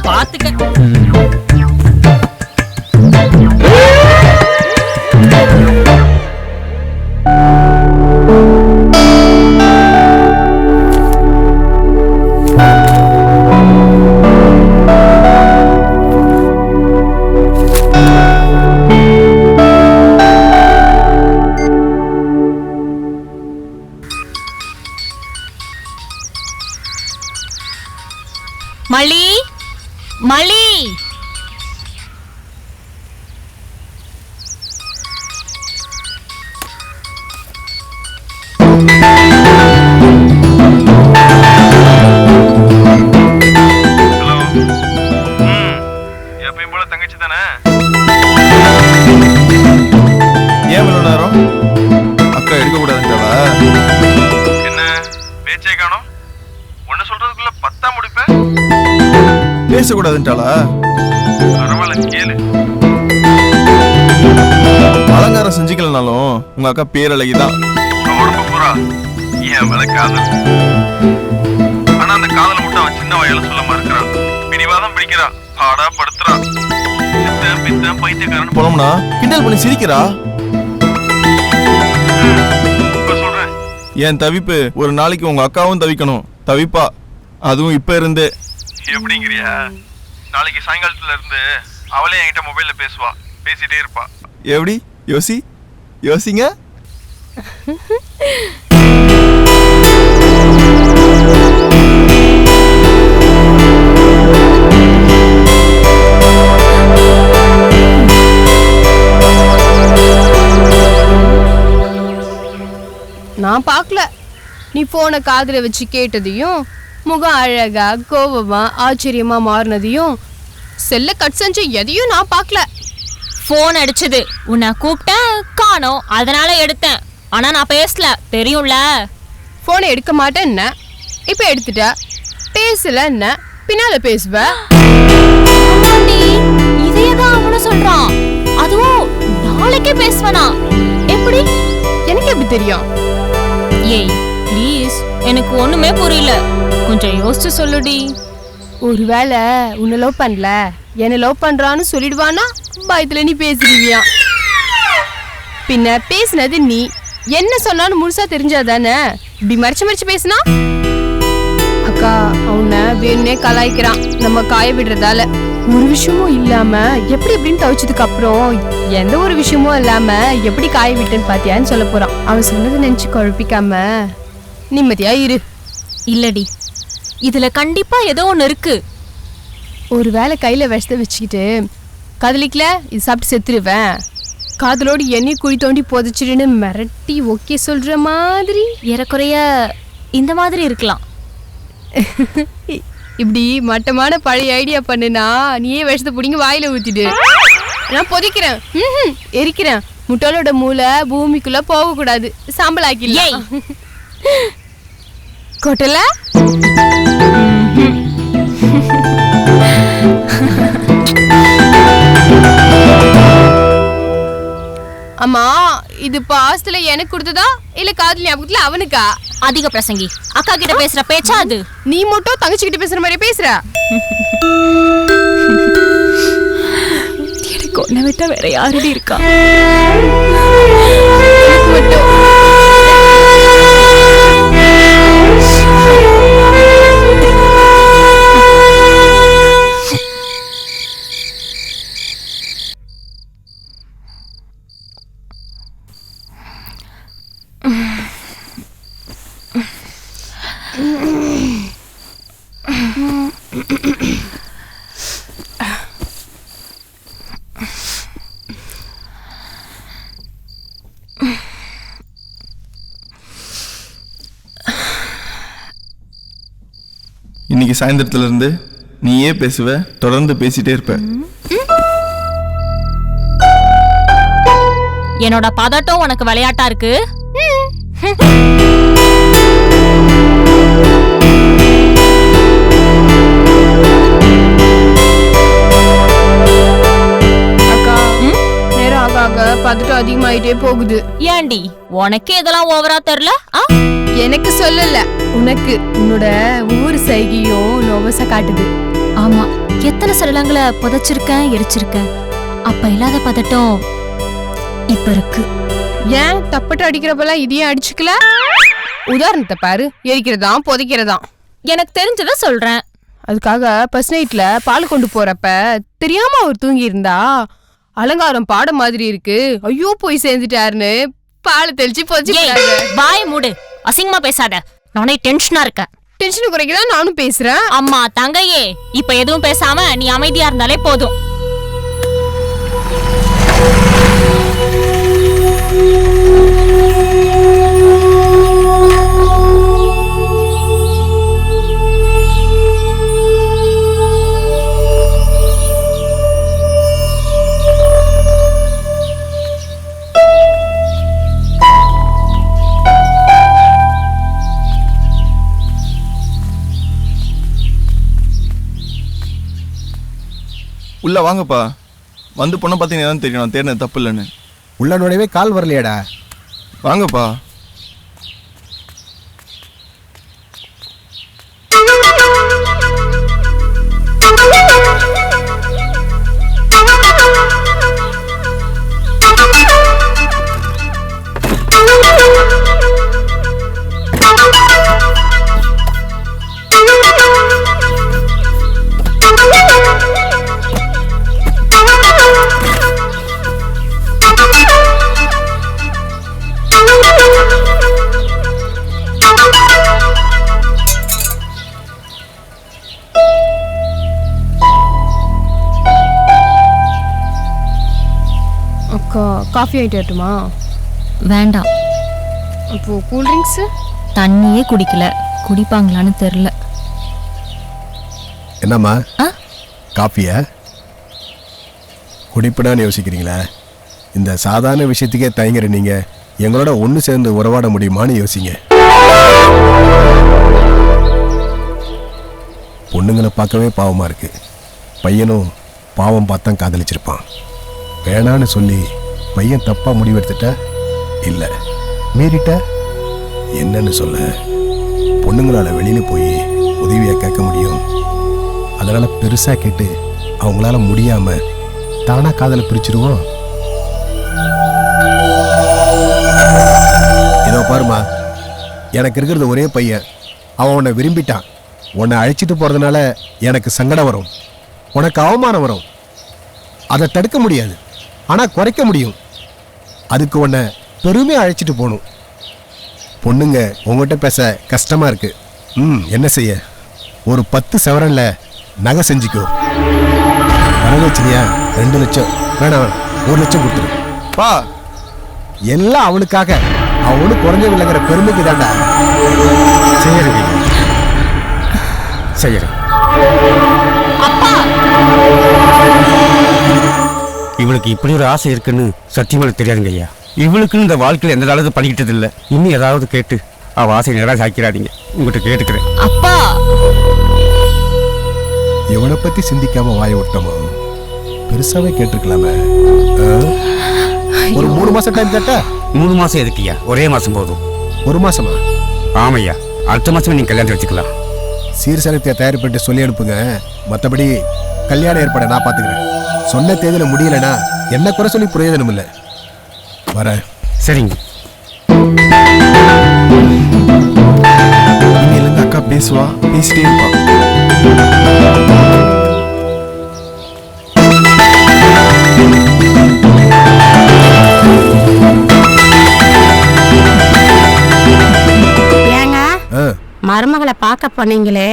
பாத்துக்க. மலி மலி எப்பயும் போல தங்கச்சி தானே? ஏன் இவ்வளவு நேரம்? அக்கா எடுக்க கூடாதுன்றவா? என்ன பேச்சே காணோம்? ஒண்ணு சொல்றதுக்குள்ள 10 முடிப்பேன். பேசக்கூடாதுன்றாளா? பரவாயில்ல கேளு. அலங்காரம் செஞ்சுக்கலனாலும் உங்க அக்கா பேரழகிதான். உடம்பு பூரா என் மேல காதல். ஆனா அந்த காதலை மட்டும் அவன் சின்ன வயல சொல்ல மறுக்கிறான். பிடிவாதம் பிடிக்கிறா, பாடா படுத்துறா. சித்த பித்த பைத்தியக்காரன் போலம்னா கிண்டல் பண்ணி சிரிக்கிறா. சொல்றேன் என் தவிப்பு ஒரு நாளைக்கு உங்க அக்காவும் தவிக்கணும். தவிப்பா, அதுவும் இப்ப இருந்து. எப்படிங்கிறியா? நாளைக்கு சாயங்காலத்துல இருந்து அவளே என்கிட்ட மொபைல்ல பேசுவா, பேசிட்டே இருப்பா. எப்படி யோசிங்க. நான் பார்க்கல. நீ போனை காதுல வச்சு கேட்டதையும், முகம் அழகா கோபமா ஆச்சரியமா மாறினதையும், செல்ல கட் செஞ்சு எதையும் நான் பார்க்கல. போன் அடிச்சது, உன்னை கூப்பிட்டேன் காணோம், அதனால எடுத்தேன். ஆனா நான் பேசல, தெரியும்ல. போனை எடுக்க மாட்டேன் என்ன, இப்ப எடுத்துட்ட. பேசல என்ன, பின்னால பேசுவ. இதையதான் அவனும் சொல்றான். அதுவும் நாளைக்கே பேசுவனா? எப்படி? எனக்கு எப்படி தெரியும்? ஏய் ப்ளீஸ், எனக்கு ஒண்ணுமே புரியல, கொஞ்சம் யோசிச்சு சொல்லுடி. ஒருவேளை உன்னை லவ் பண்ணல, என்ன லவ் பண்றான்னு சொல்லிடுவானா பயத்துல நீ பேசிடுவியா? பின்ன பேசினது நீ, என்ன சொன்னாலும் முழுசா தெரிஞ்சாதானே. இப்படி மறைச்சு பேசினா? அக்கா அவனை வேணுனே கலாய்க்கிறான் நம்ம காய விடுறதால. ஒரு விஷயமும் இல்லாம எப்படி எப்படின்னு தவிச்சதுக்கு அப்புறம் எந்த ஒரு விஷயமும் இல்லாம எப்படி காய விட்டுன்னு பாத்தியான்னு சொல்ல போறான். அவன் சொன்னதை நினைச்சு குழப்பிக்காம நிம்மதியா இரு. இல்லடி, இதுல கண்டிப்பா ஏதோ ஒண்ணு இருக்கு. ஒரு வேளை கையில விஷத்தை வச்சுக்கிட்டு காதலிக்கல இது சாப்பிட்டு செத்துருவேன், காதலோடு எண்ணெய் குழி தோண்டி புதைச்சிடுன்னு மிரட்டி ஓகே சொல்ற மாதிரி ஏறக்குறைய இந்த மாதிரி இருக்கலாம். இப்படி மட்டமான பழைய ஐடியா பண்ணுனா நீயே விஷத்தை பிடிங்க வாயில ஊத்திடு. நான் பொதிக்கிறேன், எரிக்கிறேன். முட்டாளோட மூளை பூமிக்குள்ள போக கூடாது, சாம்பல் ஆக்கிடலாம். கொட்டல அம்மா, இது பாஸ்ட்ல எனக்கு கொடுத்ததா இல்ல காதல் ஞாபகத்துல அவனுக்கா? அதிக பிரசங்கி, அக்கா கிட்ட பேசுற பேச்சா அது? நீ மட்டும் தங்கச்சி கிட்ட பேசுற மாதிரி பேசுற. எனக்கு ஒன்ன விட்டா வேற யாருடி இருக்கா? இன்னைக்கு சாயந்தரத்துல இருந்து நீயே பேசுவ, தொடர்ந்து பேசிட்டே இருப்ப. என்னோட பதட்டம் உனக்கு விளையாட்டா இருக்கு. அக்கா, நேரம் ஆக ஆக பதட்டம் அதிகமாயிட்டே போகுது. ஏண்டி உனக்கு இதெல்லாம் ஓவரா தெரியல? எனக்கு சொல்லல, உனக்கு. உன்னோட ஒவ்வொரு சைகையும் நோவசா காட்டுது. ஆமா, எத்தனை சடலங்களை புதைச்சிருக்கேன், எரிச்சிருக்கேன். அப்ப இல்லாத பதட்டம் இப்ப இருக்கு. ஏன் தப்பட்டு அடிக்கிறப்பெல்லாம் இதையும் அடிச்சுக்கல? உதாரணத்தை பாரு, எரிக்கிறதாம் புதைக்கிறதாம். எனக்கு தெரிஞ்சத சொல்றேன். அதுக்காக ஃபர்ஸ்ட் நைட்ல பால் கொண்டு போறப்ப தெரியாம அவர் தூங்கி இருந்தா அலங்காரம் பாட மாதிரி இருக்கு, ஐயோ போய் சேர்ந்துட்டாருன்னு பால் தெளிச்சு போச்சு. வாய் மூடு, அசிங்கமா பேசாத. நானே டென்ஷனா இருக்கேன். டென்ஷன் குறைக்கதான் நானும் பேசுறேன். அம்மா தங்கையே, இப்ப எதுவும் பேசாம நீ அமைதியா இருந்தாலே போதும். உள்ள வாங்கப்பா. வந்து பொண்ணை பார்த்தீங்கன்னா தான் தெரியும் நான் தேடினது தப்பு இல்லைன்னு. உள்ள நுழைவே கால் வரலையாடா. வாங்கப்பா. அக்கா காஃபி ஆயிட்டு வரட்டுமா? வேண்டாம். அப்போ கூல் ட்ரிங்க்ஸ்? தண்ணியே குடிக்கல, குடிப்பாங்களான்னு தெரியல. என்னம்மா காஃபியா குடிப்படான்னு யோசிக்கிறீங்களா? இந்த சாதாரண விஷயத்துக்கே தயங்குற நீங்க எங்களோட ஒன்று சேர்ந்து உறவாட முடியுமான்னு யோசிங்க. பொண்ணுங்களை பார்க்கவே பாவமா இருக்கு. பையனும் பாவம் பார்த்தா காதலிச்சிருப்பான். வேணான்னு சொல்லி பையன் தப்பா முடிவெடுத்துட்டா இல்ல மீறிட்ட என்னன்னு சொல்ல? பொண்ணுங்களால வெளியில போய் உதவியா கேட்க முடியும். அதனால பெருசா கேட்டு அவங்களால முடியாம தானா காதலை பிரிச்சிருவோம். இதோ பாருமா, எனக்கு இருக்கிறது ஒரே பையன். அவன் உன்னை விரும்பிட்டான். உன்னை அழைச்சிட்டு போறதுனால எனக்கு சங்கடம் வரும், உனக்கு அவமானம் வரும். அதை தடுக்க முடியாது, ஆனா குறைக்க முடியும். அதுக்கு உன்னை பெருமையா அழைச்சிட்டு போகணும். பொண்ணுங்க உங்ககிட்ட பேச கஷ்டமா இருக்கு. என்ன செய்ய? ஒரு 10 சவரன்ல நகை செஞ்சுக்கோ. வரதட்சணையா 2 லட்சம் வேணாம், 1 லட்சம் கொடுத்துரு. பா எல்லாம் அவளுக்காக. அவனு குறைஞ்சவில்லைங்கிற பெருமைக்கு தாண்டா. சரி சரி. இவளுக்கு இப்படி ஒரு ஆசை இருக்குன்னு சத்தியமாக தெரியாதுங்க ஐயா. இவளுக்குன்னு இந்த வாழ்க்கையில் எந்த அளவுக்கு பண்ணிக்கிட்டது இல்லை. இன்னும் ஏதாவது கேட்டு அவள் ஆசை நேராக சாய்க்கிறாதீங்க. உங்கள்கிட்ட கேட்டுக்கிறேன். அப்பா இவனை பத்தி சிந்திக்காம வாய விட்டோமா? பெருசாவே கேட்டிருக்கலாமே. ஒரு 3 மாசம் டைம் கேட்டா? 3 மாசம் எதுக்குய்யா? ஒரே மாசம் போதும். 1 மாசமா? ஆமையா, அடுத்த மாசமே நீங்க கல்யாணம் வச்சுக்கலாம். சீர்சனத்தை தயார் பண்ணிட்டு சொல்லி அனுப்புங்க. மற்றபடி கல்யாணம் ஏற்பாட நான் பார்த்துக்கிறேன். சொன்ன தேதியில முடியலனா என்ன குறை சொல்லி பிரயோஜனம் இல்லை. வர. சரிங்க. இங்க அக்கா பேசுவா, பேசிட்டே இருப்பா. மருமகளை பார்க்க போனீங்களே,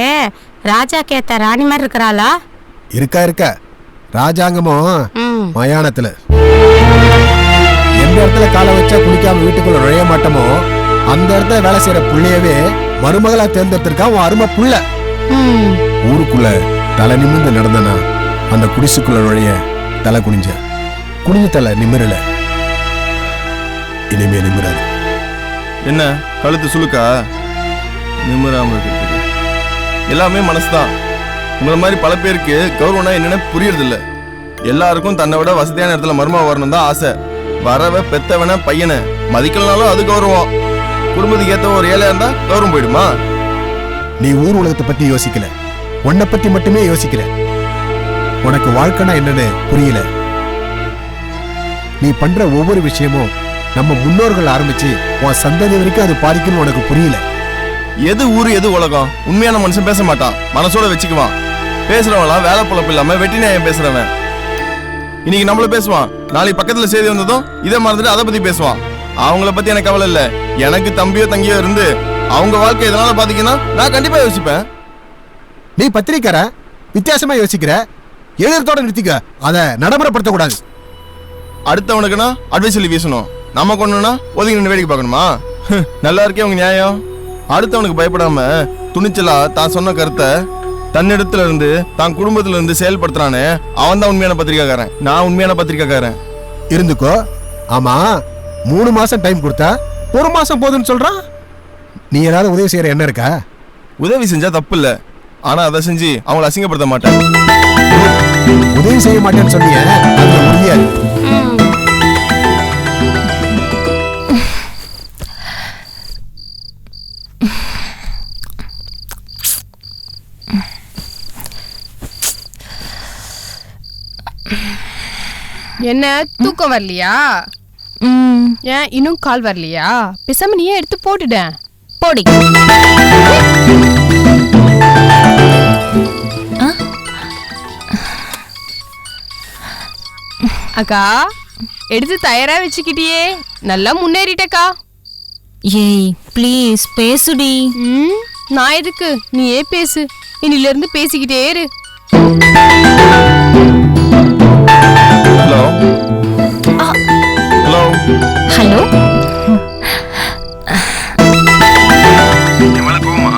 ராஜா கேத்த ராணி மாதிரி இருக்கிறாளா? இருக்கா. ராஜாங்கமும் மயானத்துல எந்த இடத்துல காலை வச்சா குளிக்காம வீட்டுக்குள்ள நுழைய மாட்டோமோ அந்த இடத்துல வேலை செய்யற புள்ளையவே மருமகளா தேர்ந்தெடுத்திருக்கா உன் அருமை புள்ள. ஊருக்குள்ள தலை நிமிர்ந்து நடந்தனா அந்த குடிசுக்குள்ள நுழைய தலை குனிஞ்ச தலை நிமிரல. இனிமே நிமிராது. என்ன கழுத்து சுளுக்கா? நிமிராம இருக்கிறது எல்லாமே மனசுதான். உங்களை மாதிரி பல பேருக்கு கௌரவம்னா என்னன்னு புரியறது இல்ல. எல்லாருக்கும் தன்னை விட வசதியான இடத்துல மருமக வரணும் தான் ஆசை. வரவ பெத்தவன பையனை மதிக்கலனாலும் அது கௌரவம். குடும்பத்துக்கு ஏத்த ஒரு ஏழையா இருந்தா கௌரவம் போயிடுமா? நீ ஊர் உலகத்தை பத்தி யோசிக்கல, உன்னை பத்தி மட்டுமே யோசிக்கல. உனக்கு வாழ்க்கைனா என்னன்னு புரியல. நீ பண்ற ஒவ்வொரு விஷயமும் நம்ம முன்னோர்கள் ஆரம்பிச்சு உன் சந்ததி வரைக்கும் அது பாதிக்கணும். உனக்கு புரியல. எது ஊரு எது உலகம்? உண்மையான மனுஷன் பேச மாட்டான், மனசோட வச்சுக்குவான். பேசுறவன்லாம் வேலை பொழப்பு இல்லாம வெட்டி நியாயம் பேசுறவன். இன்னைக்கு நம்மள பேசுவான், நாளைக்கு பக்கத்துல செய்தி வந்ததும் இதை மறந்துட்டு அதை பத்தி பேசுவான். அவங்கள பத்தி எனக்கு கவலை இல்ல. எனக்கு தம்பியோ தங்கியோ இருந்து அவங்க வாழ்க்கை இதனால பாத்தீங்கன்னா நான் கண்டிப்பா யோசிப்பேன். நீ பத்திரிக்கார வித்தியாசமா யோசிக்கிற, எழுதத்தோட நிறுத்திக்க, அதை நடைமுறைப்படுத்த கூடாது. அடுத்தவனுக்குன்னா அட்வைஸ் சொல்லி வீசணும், நம்ம கொண்டுனா ஒதுங்கி நின்று வேடிக்கை பார்க்கணுமா? நல்லா இருக்கே உங்க நியாயம். அடுத்தவனுக்கு பயப்படாம துணிச்சலா தான் சொன்ன கருத்தை தன்னிடத்துல இருந்து தான் குடும்பத்துல இருந்து செயல்படுத்துறானே, அவன் தான் உண்மையான பத்திரிக்காரன். நான் உண்மையான பத்திரிக்காரன். இருந்துக்கோ. ஆமா, 3 மாசம் டைம் கொடுத்தா 1 மாசம் போதுன்னு சொல்றான். நீ ஏதாவது உதவி செய்யற என்ன இருக்கா? உதவி செஞ்சா தப்பு இல்ல, ஆனா அதை செஞ்சு அவங்களை அசிங்கப்படுத்த மாட்டேன். உதவி செய்ய மாட்டேன்னு சொன்னீங்க, அது உறுதியா இருக்கு. என்ன தூக்கம் வரலையா? ஏன் இன்னும் கால் வரலையா? பேசாம நீயே எடுத்து போட்டுட. போடி. அக்கா எடுத்து தயாரா வச்சுக்கிட்டியே, நல்லா முன்னேறிட்டக்கா. ஏய் ப்ளீஸ் பேசுடி. நான் எதுக்கு, நீயே பேசு. இன்னில இருந்து பேசிக்கிட்டே இரு. Hello hello hello. என் மேல கோவமா?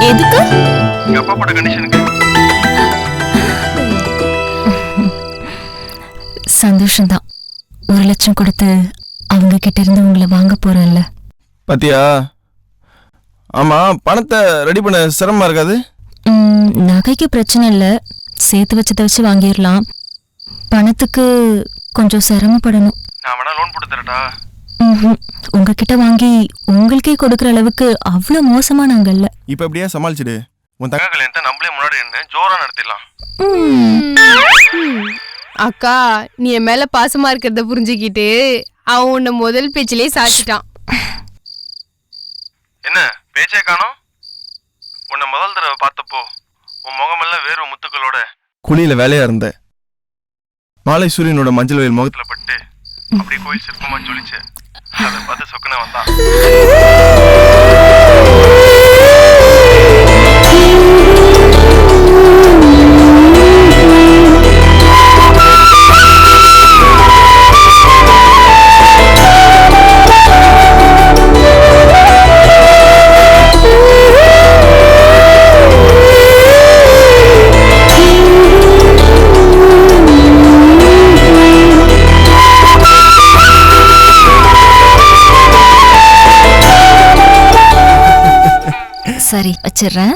எதுக்கு? எங்க அப்பா போட்ட கண்டிஷனுக்கு. சந்தோஷம்தான். 1 லட்சம் கொடுத்து அவங்க கிட்ட இருந்து உங்களை வாங்க போறேன்ல. பாத்தியா? ஆமா, பணத்தை ரெடி பண்ண சிரமமா இருக்காது? நகைக்கு பிரச்சனை இல்லை, சேர்த்து வச்சதை வச்சு வாங்கிடலாம். பணத்துக்கு கொஞ்சம் சிரமப்படணும். நான் வேணா லோன் போட்டு தரட்டா? உங்ககிட்ட வாங்கி உங்களுக்கே கொடுக்குற அளவுக்கு அவ்வளோ மோசமா நாங்க இல்ல. இப்ப எப்படியா சமாளிச்சுடு. உன் தங்க கல்யாணத்தை நம்மளே முன்னாடி என்ன ஜோரா நடத்திடலாம். அக்கா, நீ என் மேல பாசமா இருக்கிறத புரிஞ்சுக்கிட்டு அவன் உன்னை முதல் பேச்சிலே சாச்சிட்டான். என்ன பேச்சே காணோம்? உன்னை முதல் தடவை பார்த்தப்போ உன் முகமெல்லாம் வேறு முத்துக்களோட குழியில வேலையா இருந்த. மாலை சூரியனோட மஞ்சள் வெயில் முகத்துல பட்டு அப்படியே கோயில் சிற்பமா ஜொலிச்சு. அதை பார்த்து சொக்கன வந்தான். சரி வச்சிடுறேன்.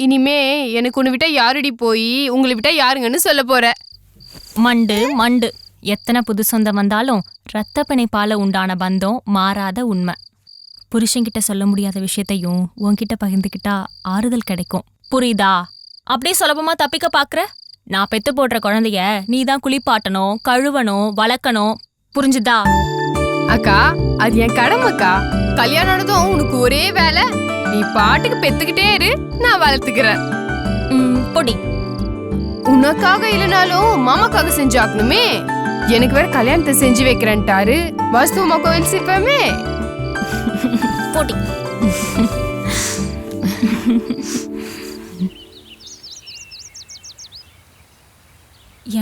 இனிமே எனக்கு ஒன்று விட்டா யாருடி போய் உங்களை விட்டா யாருங்கன்னு சொல்ல போற? மண்டு மண்டு. எத்தனை புது சொந்தம் வந்தாலும் ரத்த பிணைப்பால உண்டான பந்தம் மாறாத உண்மை. புருஷன்கிட்ட சொல்ல முடியாத விஷயத்தையும் உன்கிட்ட பகிர்ந்துக்கிட்டா ஆறுதல் கிடைக்கும். புரியுதா? அப்படியே சுலபமா தப்பிக்க பாக்குற? நான் பெத்து போடுற குழந்தைய நீ தான் குளிப்பாட்டணும், கழுவணும், வளர்க்கணும். புரிஞ்சுதா? அக்கா, அது என் கடமைக்கா. கல்யாணம் உனக்கு ஒரே வேலை, நீ பாட்டுக்கு பெத்துக்கிட்டே இரு, நான் வளர்த்துக்கிறேன். பொடி. உனக்காக இல்லைனாலும் மாமாக்காக செஞ்சாக்கணுமே. எனக்கு வேற கல்யாணத்தை செஞ்சு வைக்கிறேன்ட்டாரு. வாஸ்துவமா கோயில் சிற்பமே. போட்டி.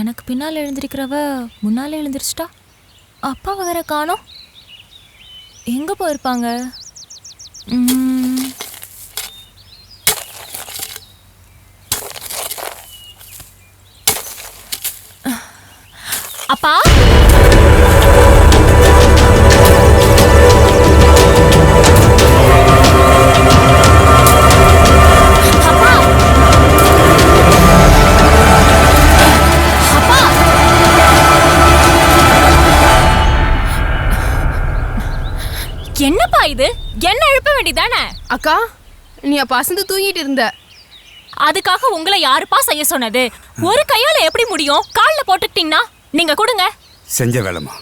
எனக்கு பின்னால் எழுந்திருக்கிறவ முன்னாலே எழுந்திருச்சிட்டா. அப்பாவை வேற காணோம். எங்க போயிருப்பாங்க? அப்பா, என்னப்பா இது? என்ன எழுப்ப வேண்டியதானே? அக்கா, நீ அப்ப அசந்து தூங்கிட்டு இருந்த. அதுக்காக உங்களை யாருப்பா செய்ய சொன்னது? ஒரு கையால எப்படி முடியும்? கால்ல போட்டுக்கிட்டீங்கன்னா நீங்க கொடுங்க. செஞ்ச வேலைமா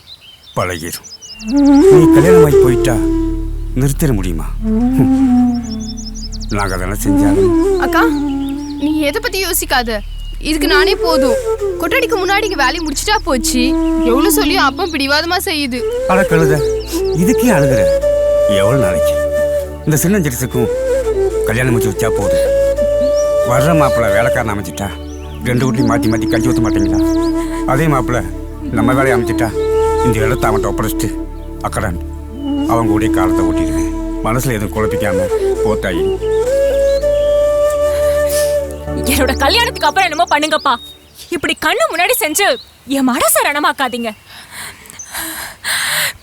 பழகிடும். நீ கல்யாணமாகி போயிட்டா நிறுத்திட முடியுமா? நாங்கள் அதெல்லாம் செஞ்சாலும் அக்கா நீ எதை பத்தி யோசிக்காத, இதுக்கு நானே போதும். கொட்டடிக்கு முன்னாடி இங்க வேலையை முடிச்சிட்டா போச்சு. எவ்வளவு சொல்லியும் அப்பம் பிடிவாதமா செய்யுது. அட கழுத, இதுக்கே அழுகுற? எவ்வளவு நாளைக்கு இந்த சின்னஞ்சிரிசுக்கும் கல்யாணம் முடிச்சு வச்சா போதும். வர்ற மாப்பிள்ளை வேலைக்காரன் அமைச்சிட்டா 2 வீட்லையும் மாற்றி மாற்றி கஞ்சி ஊற்ற மாட்டீங்களா? அதே மாப்பிள்ளை நம்ம வேலையை அமைச்சிட்டா இந்த இடத்த அவன்கிட்ட ஒப்படைச்சிட்டு அக்கடான் அவங்க கூடிய காலத்தை ஓட்டிடுவேன். மனசுல எதுவும் குழப்பிக்காம போத்தாயி. என்னோட கல்யாணத்துக்கு அப்புறம் என்னமோ பண்ணுங்கப்பா. இப்படி கண்ணு முன்னாடி செஞ்சு என் மனசை ரணமாக்காதீங்க.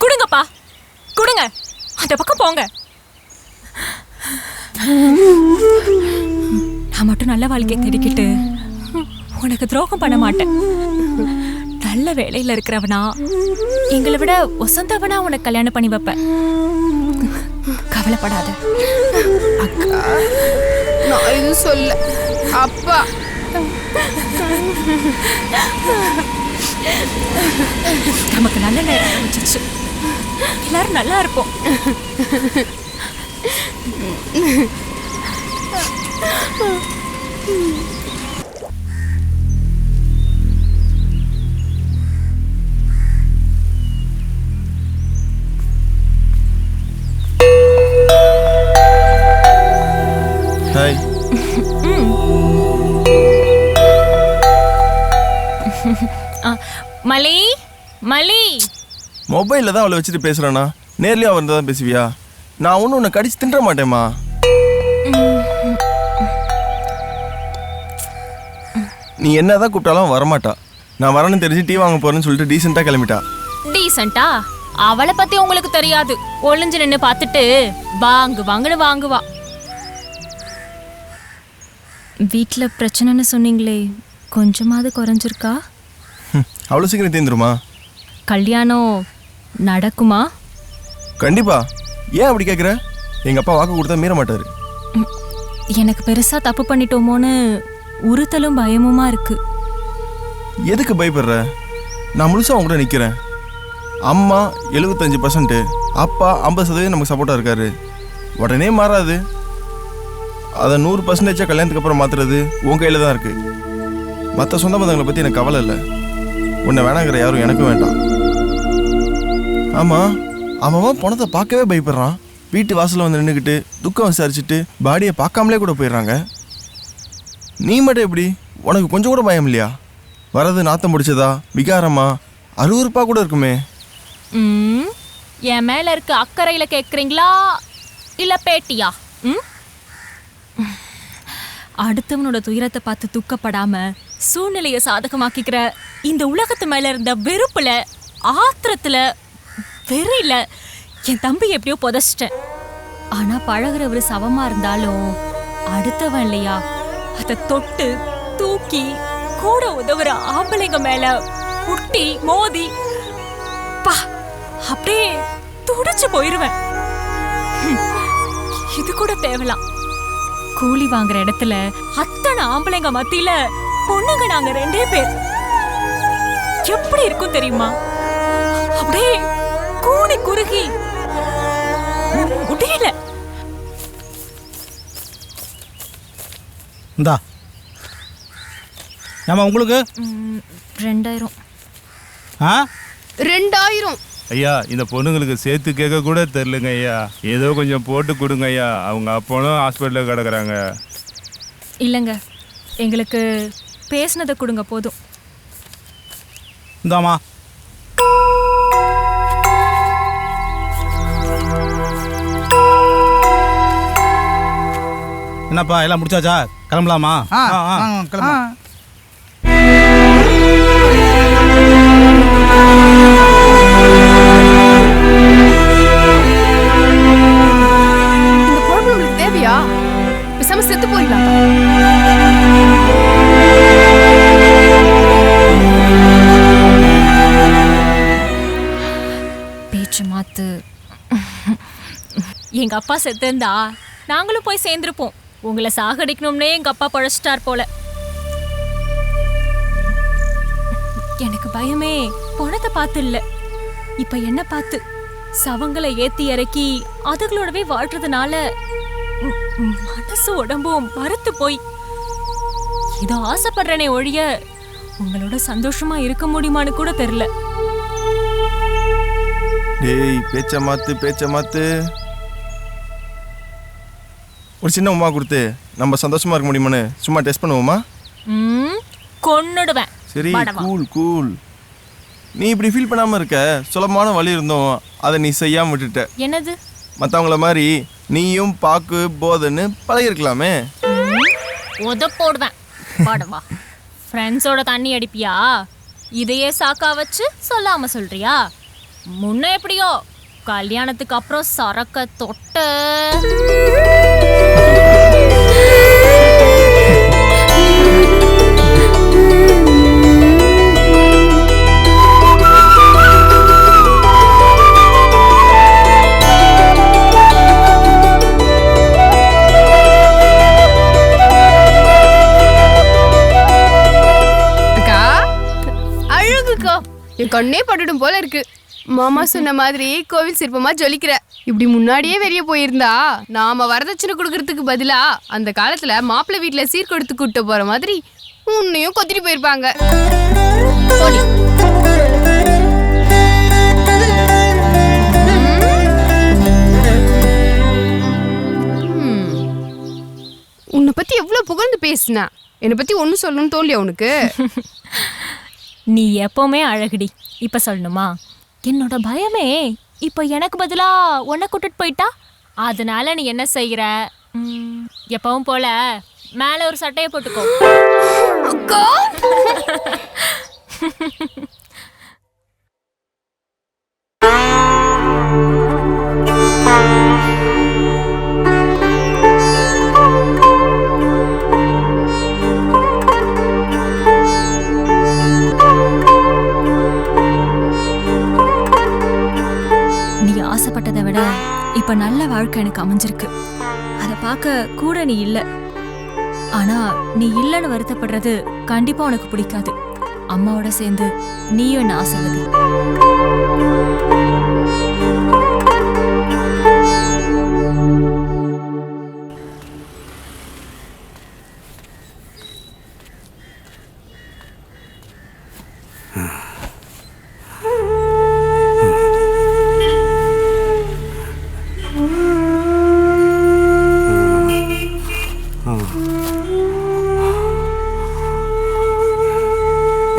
கொடுங்கப்பா, கொடுங்க. அந்த பக்கம் போங்க. நான் மட்டும் நல்ல வாழ்க்கையை தேடிக்கிட்டு உனக்கு துரோகம் பண்ண மாட்டேன். நல்ல வேலையில இருக்கிறவனா, எங்களை விட வசந்தவனா உனக்கு கல்யாணம் பண்ணி வைப்பேன். கவலைப்படாத. அக்கா நான் எதுவும் சொல்ல. அப்பா நமக்கு நல்ல நேரம் அமைச்சிச்சு. எல்லாரும் நல்லா இருப்போம். ஹாய். மலி மலி மொபைலில் தான் அவளை வச்சுட்டு பேசுகிறானா? நேர்லேயே அவன் தான் பேசுவியா? நான் ஒன்றும் உன்னை கடிச்சு தின்ற மாட்டேம்மா. நீ என்னதான் கூப்பிட்டாலும் வரமாட்டா. நான் வரணும்னு தெரிஞ்சு டீ வாங்க போறேன்னு சொல்லிட்டு டீசெண்டாக கிளம்பிட்டா. டீசெண்டா? அவளை பத்தி உங்களுக்கு தெரியாது. ஒளிஞ்சு நின்று பார்த்துட்டு வாங்குன்னு வாங்குவா. வீட்டில் பிரச்சனைன்னு சொன்னீங்களே, கொஞ்சமாவது குறைஞ்சிருக்கா? அவ்வளோ சீக்கிரம் தீந்துருமா? கல்யாணம் நடக்குமா? கண்டிப்பா. ஏன் அப்படி கேட்குற? எங்கள் அப்பா வாக்கு கொடுத்தா மீற மாட்டாரு. எனக்கு பெருசா தப்பு பண்ணிட்டோமோன்னு உறுத்தலும் பயமுமா இருக்கு. எதுக்கு பயப்படுற? நான் முழுசா அவங்க கூட நிற்கிறேன். அம்மா 75%, அப்பா 50% நமக்கு சப்போர்ட்டாக இருக்காரு. உடனே மாறாது. அதை 100% கல்யாணத்துக்கு அப்புறம் மாற்றுறது உன் கையில் தான் இருக்குது. மற்ற சொந்த பந்தங்களை பற்றி எனக்கு கவலை இல்லை. உன்னை வேணாங்கிற யாரும் எனக்கும் வேண்டாம். ஆமாம், அவன் பணத்தை பார்க்கவே பயப்படுறான். வீட்டு வாசலில் வந்து நின்றுக்கிட்டு துக்கம் விசாரிச்சுட்டு பாடியை பார்க்காமலே கூட போயிடுறாங்க. நீ மட்டும் எப்படி? உனக்கு கொஞ்சம் கூட பயம் இல்லையா? வரது நாத்தம் பிடிச்சதா, விகாரமா, அருவருப்பாக கூட இருக்குமே. என் மேல இருக்க அக்கறையில கேட்குறீங்களா இல்லை பேட்டியா? அடுத்தவனோட துயரத்தை பார்த்து துக்கப்படாம சூழ்நிலையை சாதகமாக்கிக்கிற இந்த உலகத்து மேல இருந்த வெறுப்புல, ஆத்திரத்துல, வெறியில என் தம்பி எப்படியோ புதைச்சிட்டேன். ஆனா பழகுறவர் சவமா இருந்தாலும் அடுத்தவன் இல்லையா, அதை தொட்டு தூக்கி கூட உதவுற ஆம்பளைங்க மேல முட்டி மோதி பா அப்படியே துடிச்சு போயிருவேன். இது கூட தேவலாம். கூலி வாங்குற இடத்துல அத்தனை ஆம்பளைங்க மத்தியில பொண்ணுங்க நாங்க 2 பேர். எப்படி இருக்கும் தெரியுமா? அப்படியே கூனி குறுகி முடியல. இந்தா ஏமா உங்களுக்கு 2000. 2000? ஐயா, இந்த பொண்ணுங்களுக்கு சேர்த்து கேட்க கூட தெரிலங்க ஐயா. ஏதோ கொஞ்சம் போட்டு கொடுங்க ஐயா. அவங்க அப்பனும் ஹாஸ்பிட்டலில் கிடக்குறாங்க. இல்லைங்க, எங்களுக்கு பேசினதை கொடுங்க போதும். இந்தாமா. என்னப்பா எல்லாம் முடிச்சாச்சா? கிளம்பலாமா? கிளம்பா. இந்த குழம்பு உங்களுக்கு தேவையா? பேசாம செத்து போயிடலாம். பேச்சு மாத்து. எங்க அப்பா செத்திருந்தா நாங்களும் போய் சேர்ந்துருப்போம். உங்களை சாகடிக்கணும்னே எங்க அப்பா பழச்சிட்டார் போல. எனக்கு பயமே பணத்தை பார்த்து இல்ல, இப்ப என்ன பார்த்து. சவங்களை ஏத்தி இறக்கி அதுகளோடவே வாழ்றதுனால மனசு உடம்பும் மறுத்து போய் இதோ ஆசைப்படுறனே ஒழிய உங்களோட சந்தோஷமா இருக்க முடியுமான்னு கூட தெரியல. டேய் பேச்ச மாத்து. ஒரு சின்ன உமா கொடுத்து நம்ம சந்தோஷமா இருக்க முடியுமான்னு சும்மா டெஸ்ட் பண்ணுவோமா? கொன்னுடுவேன். சரி கூல். நீ இப்படி ஃபீல் பண்ணாம இருக்க சுலபமான வழி இருந்தோம், அதை நீ செய்யாம விட்டுட்ட. என்னது? மற்றவங்கள மாதிரி நீயும் பாக்கு போதன்னு பழகிருக்கலாமே. உதப்போடுவேன். பாடவா ஃப்ரெண்ட்ஸோட தண்ணி அடிப்பியா? இதையே சாக்கா வச்சு சொல்லாம சொல்றியா? முன்ன எப்படியோ கல்யாணத்துக்கு அப்புறம் சரக்க தொட்ட என் கண்ணே பட்டுடும் போல இருக்கு. மாமா சொன்ன மாதிரி கோவில் சிற்பமா ஜொலிக்கிற. இப்படி முன்னாடியே வெளியே போயிருந்தா நாம வரதட்சணை கொடுக்கறதுக்கு பதிலா அந்த காலத்துல மாப்பிள்ளை வீட்டுல சீர்கொடுத்து கூட்டு போற மாதிரி உன்னையும் கொத்திட்டு போயிருப்பாங்க. உன்னை பத்தி எவ்வளவு புகழ்ந்து பேசினா என்னை பத்தி ஒன்னும் சொல்லணும்னு தோல்லையா உனக்கு? நீ எப்பவுமே அழகுடி. இப்ப சொல்லணுமா? என்னோட பயமே இப்ப எனக்கு பதிலா உன்னை கூட்டிட்டு போயிட்டா, அதனால நீ என்ன செய்யற? எப்பவும் போல மேல ஒரு சட்டையை போட்டுக்கோ. ஆசைப்பட்டதை விட இப்ப நல்ல வாழ்க்கை எனக்கு அமைஞ்சிருக்கு. அதை பார்க்க கூட நீ இல்ல. ஆனா நீ இல்லைன்னு வருத்தப்படுறது கண்டிப்பா உனக்கு பிடிக்காது. அம்மாவோட சேர்ந்து நீயும் என்ன ஆசைவதி.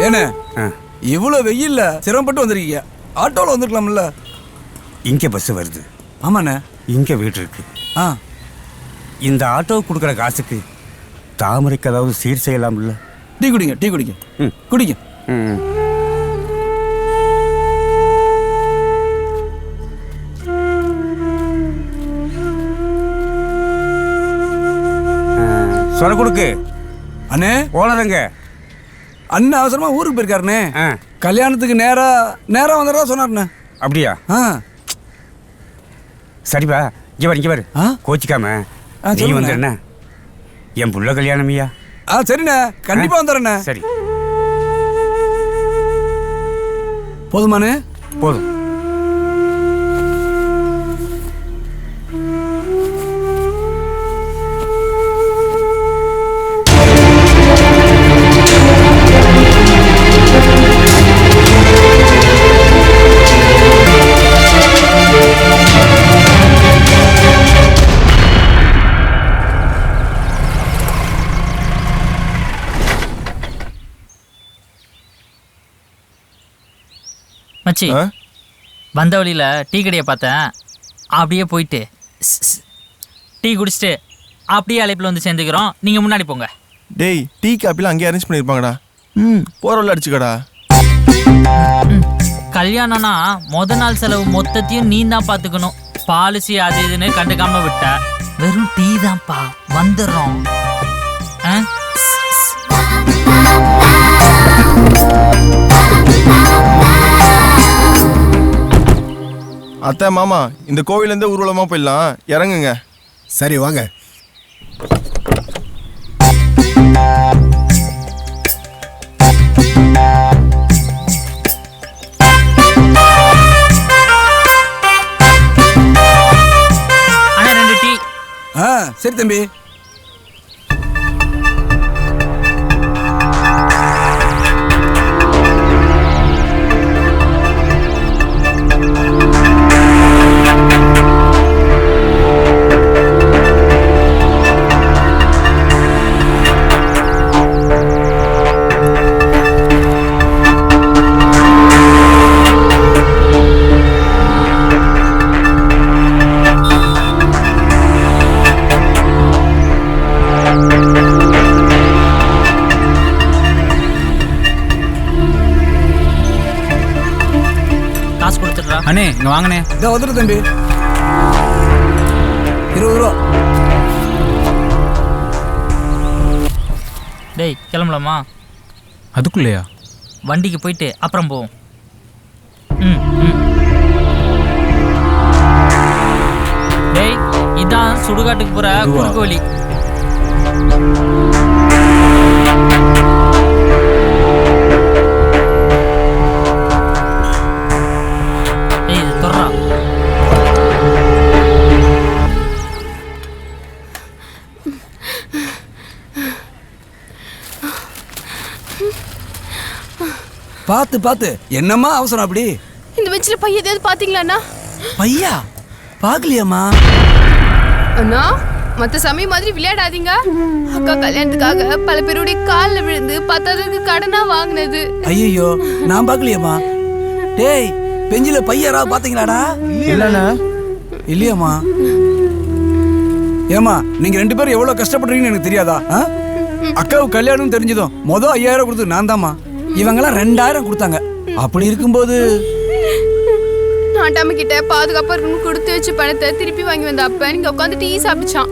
ஏண்ணே இவ்வளோ வெயில்ல சிரமப்பட்டு வந்திருக்கீங்க, ஆட்டோவில் வந்துருக்கலாம்ல. இங்கே பஸ் வருது. ஆமாண்ணே. இங்கே வீடு இருக்கு. இந்த ஆட்டோவுக்கு கொடுக்குற காசுக்கு தாமரைக்கு ஏதாவது சீர் செய்யலாம்ல. டீ குடிங்க, டீ குடிங்க. குடிங்க. சொல்ல கொடுக்கு. அண்ணே ஓனருங்க அண்ணன் அவசரமா ஊருக்கு போயிருக்காருண்ணே. கல்யாணத்துக்கு நேரா வந்துடுறதா சொன்னார்ண்ணே. அப்படியா? சரிப்பா, இங்கே பாரு கோச்சிக்காம நீ வந்துடுண்ணே. என் புள்ள கல்யாணம்யா. சரிண்ணே, கண்டிப்பா வந்துடுறேண்ணே. சரி போதுமாண்ணே? போதும். மச்சி, வந்த வழியில் டீ கடையை பார்த்தேன். அப்படியே போயிட்டு டீ குடிச்சிட்டு அப்படியே அழைப்பில் வந்து சேர்ந்துக்கிறோம். நீங்கள் முன்னாடி போங்க. டேய், டீ காப்பிலாம் அங்கேயே அரேஞ்ச் பண்ணியிருப்பாங்கடா. போகிறவள்ள அடிச்சுக்கடா. கல்யாணம்னா நாள் செலவு மொத்தத்தையும் நீ தான் பார்த்துக்கணும். பாலிசி அது இதுன்னு கண்டுக்காம விட்ட. வெறும் டீ தான்ப்பா, வந்துடுறோம். அத்தை மாமா, இந்த கோவிலேருந்து ஊர்வலமாக போயிடலாம், இறங்குங்க. சரி வாங்க. சரி தம்பி. அண்ணே இங்க வாங்கண்ணே. இதோ வந்துடு தம்பி. 20 ரூபா. டேய் கிளம்பலாமா? அதுக்குள்ளேயா? வண்டிக்கு போயிட்டு அப்புறம் போவோம். டேய் இதான் சுடுகாட்டுக்கு போற குறுக்கு வழி. பார்த்து பார்த்து என்னம்மா அவசரம் அப்படி? இந்த பெஞ்சில பைய ஏதாவது பாத்தீங்களாண்ணா? பையா பார்க்கலையாம்மா? அண்ணா மற்ற சமயம் மாதிரி விளையாடாதீங்க. அக்கா கல்யாணத்துக்காக பல பேருடைய காலில் விழுந்து பத்தாததுக்கு கடனா வாங்கினது. ஐயோ நான் பார்க்கலையாம்மா. டேய் பெஞ்சில பைய யாராவது பாத்தீங்களாடா? இல்லண்ணா. இல்லையாம்மா. ஏமா நீங்க 2 பேரும் எவ்வளவு கஷ்டப்படுறீங்கன்னு எனக்கு தெரியாதா? அக்காவுக்கு கல்யாணம் தெரிஞ்சதும் மொதல் 5000 கொடுத்து நான் தாம்மா. இவங்கெல்லாம் 2000 கொடுத்தாங்க. அப்படி இருக்கும்போது நாட்டாம கிட்ட பாதுகாப்பா இருக்கணும் கொடுத்து வச்சு பணத்தை திருப்பி வாங்கி வந்த அப்ப நீங்க உட்காந்து டீ சாப்பிடுச்சான்.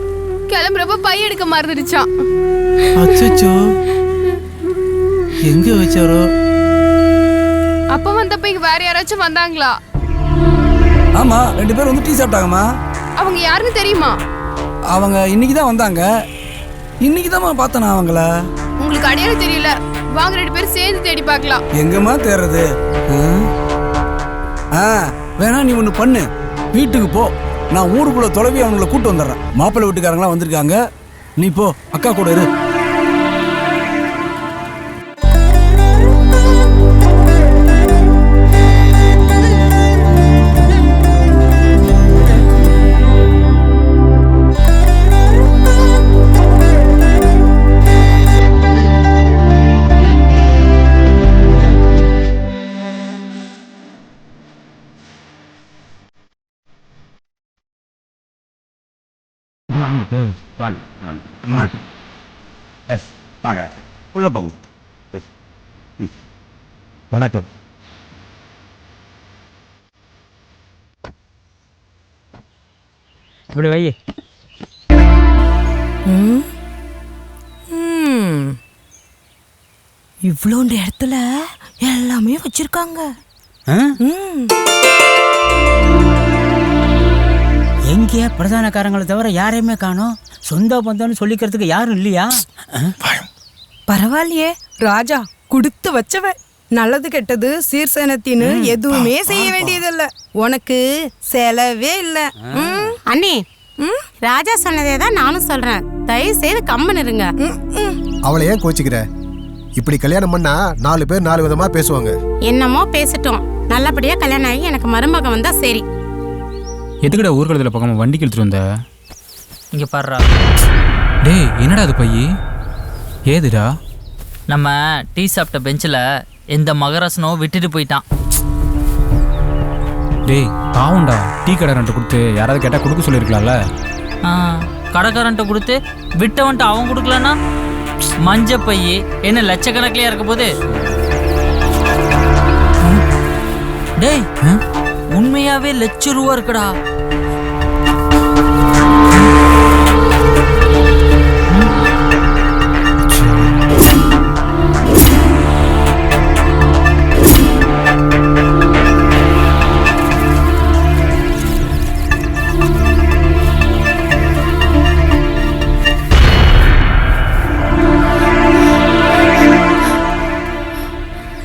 கிளம்புறப்ப பைய எடுக்க மறந்துடுச்சான். அச்சோ எங்க வச்சாரோ? அப்ப வந்தப்ப இங்க வேற யாராச்சும் வந்தாங்களா? ஆமா 2 பேர் வந்து டீ சாப்பிட்டாங்கம்மா. அவங்க யாருன்னு தெரியுமா? அவங்க இன்னைக்கு தான் வந்தாங்க. இன்னைக்கு தான் பார்த்தேன் நான் அவங்கள. உங்களுக்கு அடையாளம் தெரியல. வாங்க 2 பேரும் சேர்ந்து தேடி பார்க்கலாம். எங்கம்மா தேடுறது? வேணா நீ ஒன்று பண்ணு, வீட்டுக்கு போ. நான் ஊருக்குள்ள தொலைவி அவங்கள கூட்டு வந்துடுறேன். மாப்பிள்ளை வீட்டுக்காரங்களாம் வந்திருக்காங்க. நீ போ அக்கா கூட இரு. உள்ள போகும். வணக்கம். இப்படி வை. இவ்வளோண்டு இடத்துல எல்லாமே வச்சிருக்காங்க. எங்கேயா பிரதானக்காரங்களை தவிர யாரையுமே காணோம். சொந்த பந்தம்னு சொல்லிக்கிறதுக்கு யாரும் இல்லையா? பரவாயில்லையே ராஜா, கொடுத்து வச்சவ. நல்லது கெட்டது சீர்சனத்தின்னு எதுவுமே செய்ய வேண்டியதில்ல. உனக்கு செலவே இல்ல. அண்ணி ராஜா சொன்னதே தான் நானும் சொல்றேன். தயவு செய்து கம்மன் இருங்க. அவளை ஏன் கோச்சிக்கிற? இப்படி கல்யாணம் பண்ணா 4 பேர் 4 விதமா பேசுவாங்க. என்னமோ பேசட்டும். நல்லபடியா கல்யாணம் ஆகி எனக்கு மருமக வந்தா சரி. எதுக்குடா ஊர்கலத்தில் பார்க்காம வண்டிக்கு எடுத்துட்டு வந்த? இங்க பாடுறா. டேய் என்னடா அது பையி? ஏதுடா? நம்ம டீ சாப்பிட்ட பெஞ்சில் எந்த மகராசனோ விட்டுட்டு போயிட்டான். டேய் பாவுண்டா, டீ கடைக்காரன்ட்ட கொடுத்து யாராவது கேட்டால் கொடுக்க சொல்லியிருக்கலாம்ல. கடைக்காரன்ட்ட கொடுத்து விட்டவன்ட்டு அவன் கொடுக்கலன்னா மஞ்ச பையி என்ன லட்சக்கணக்கிலையா இருக்க போது? டேய் உண்மையாவே ₹1,00,000 இருக்குடா.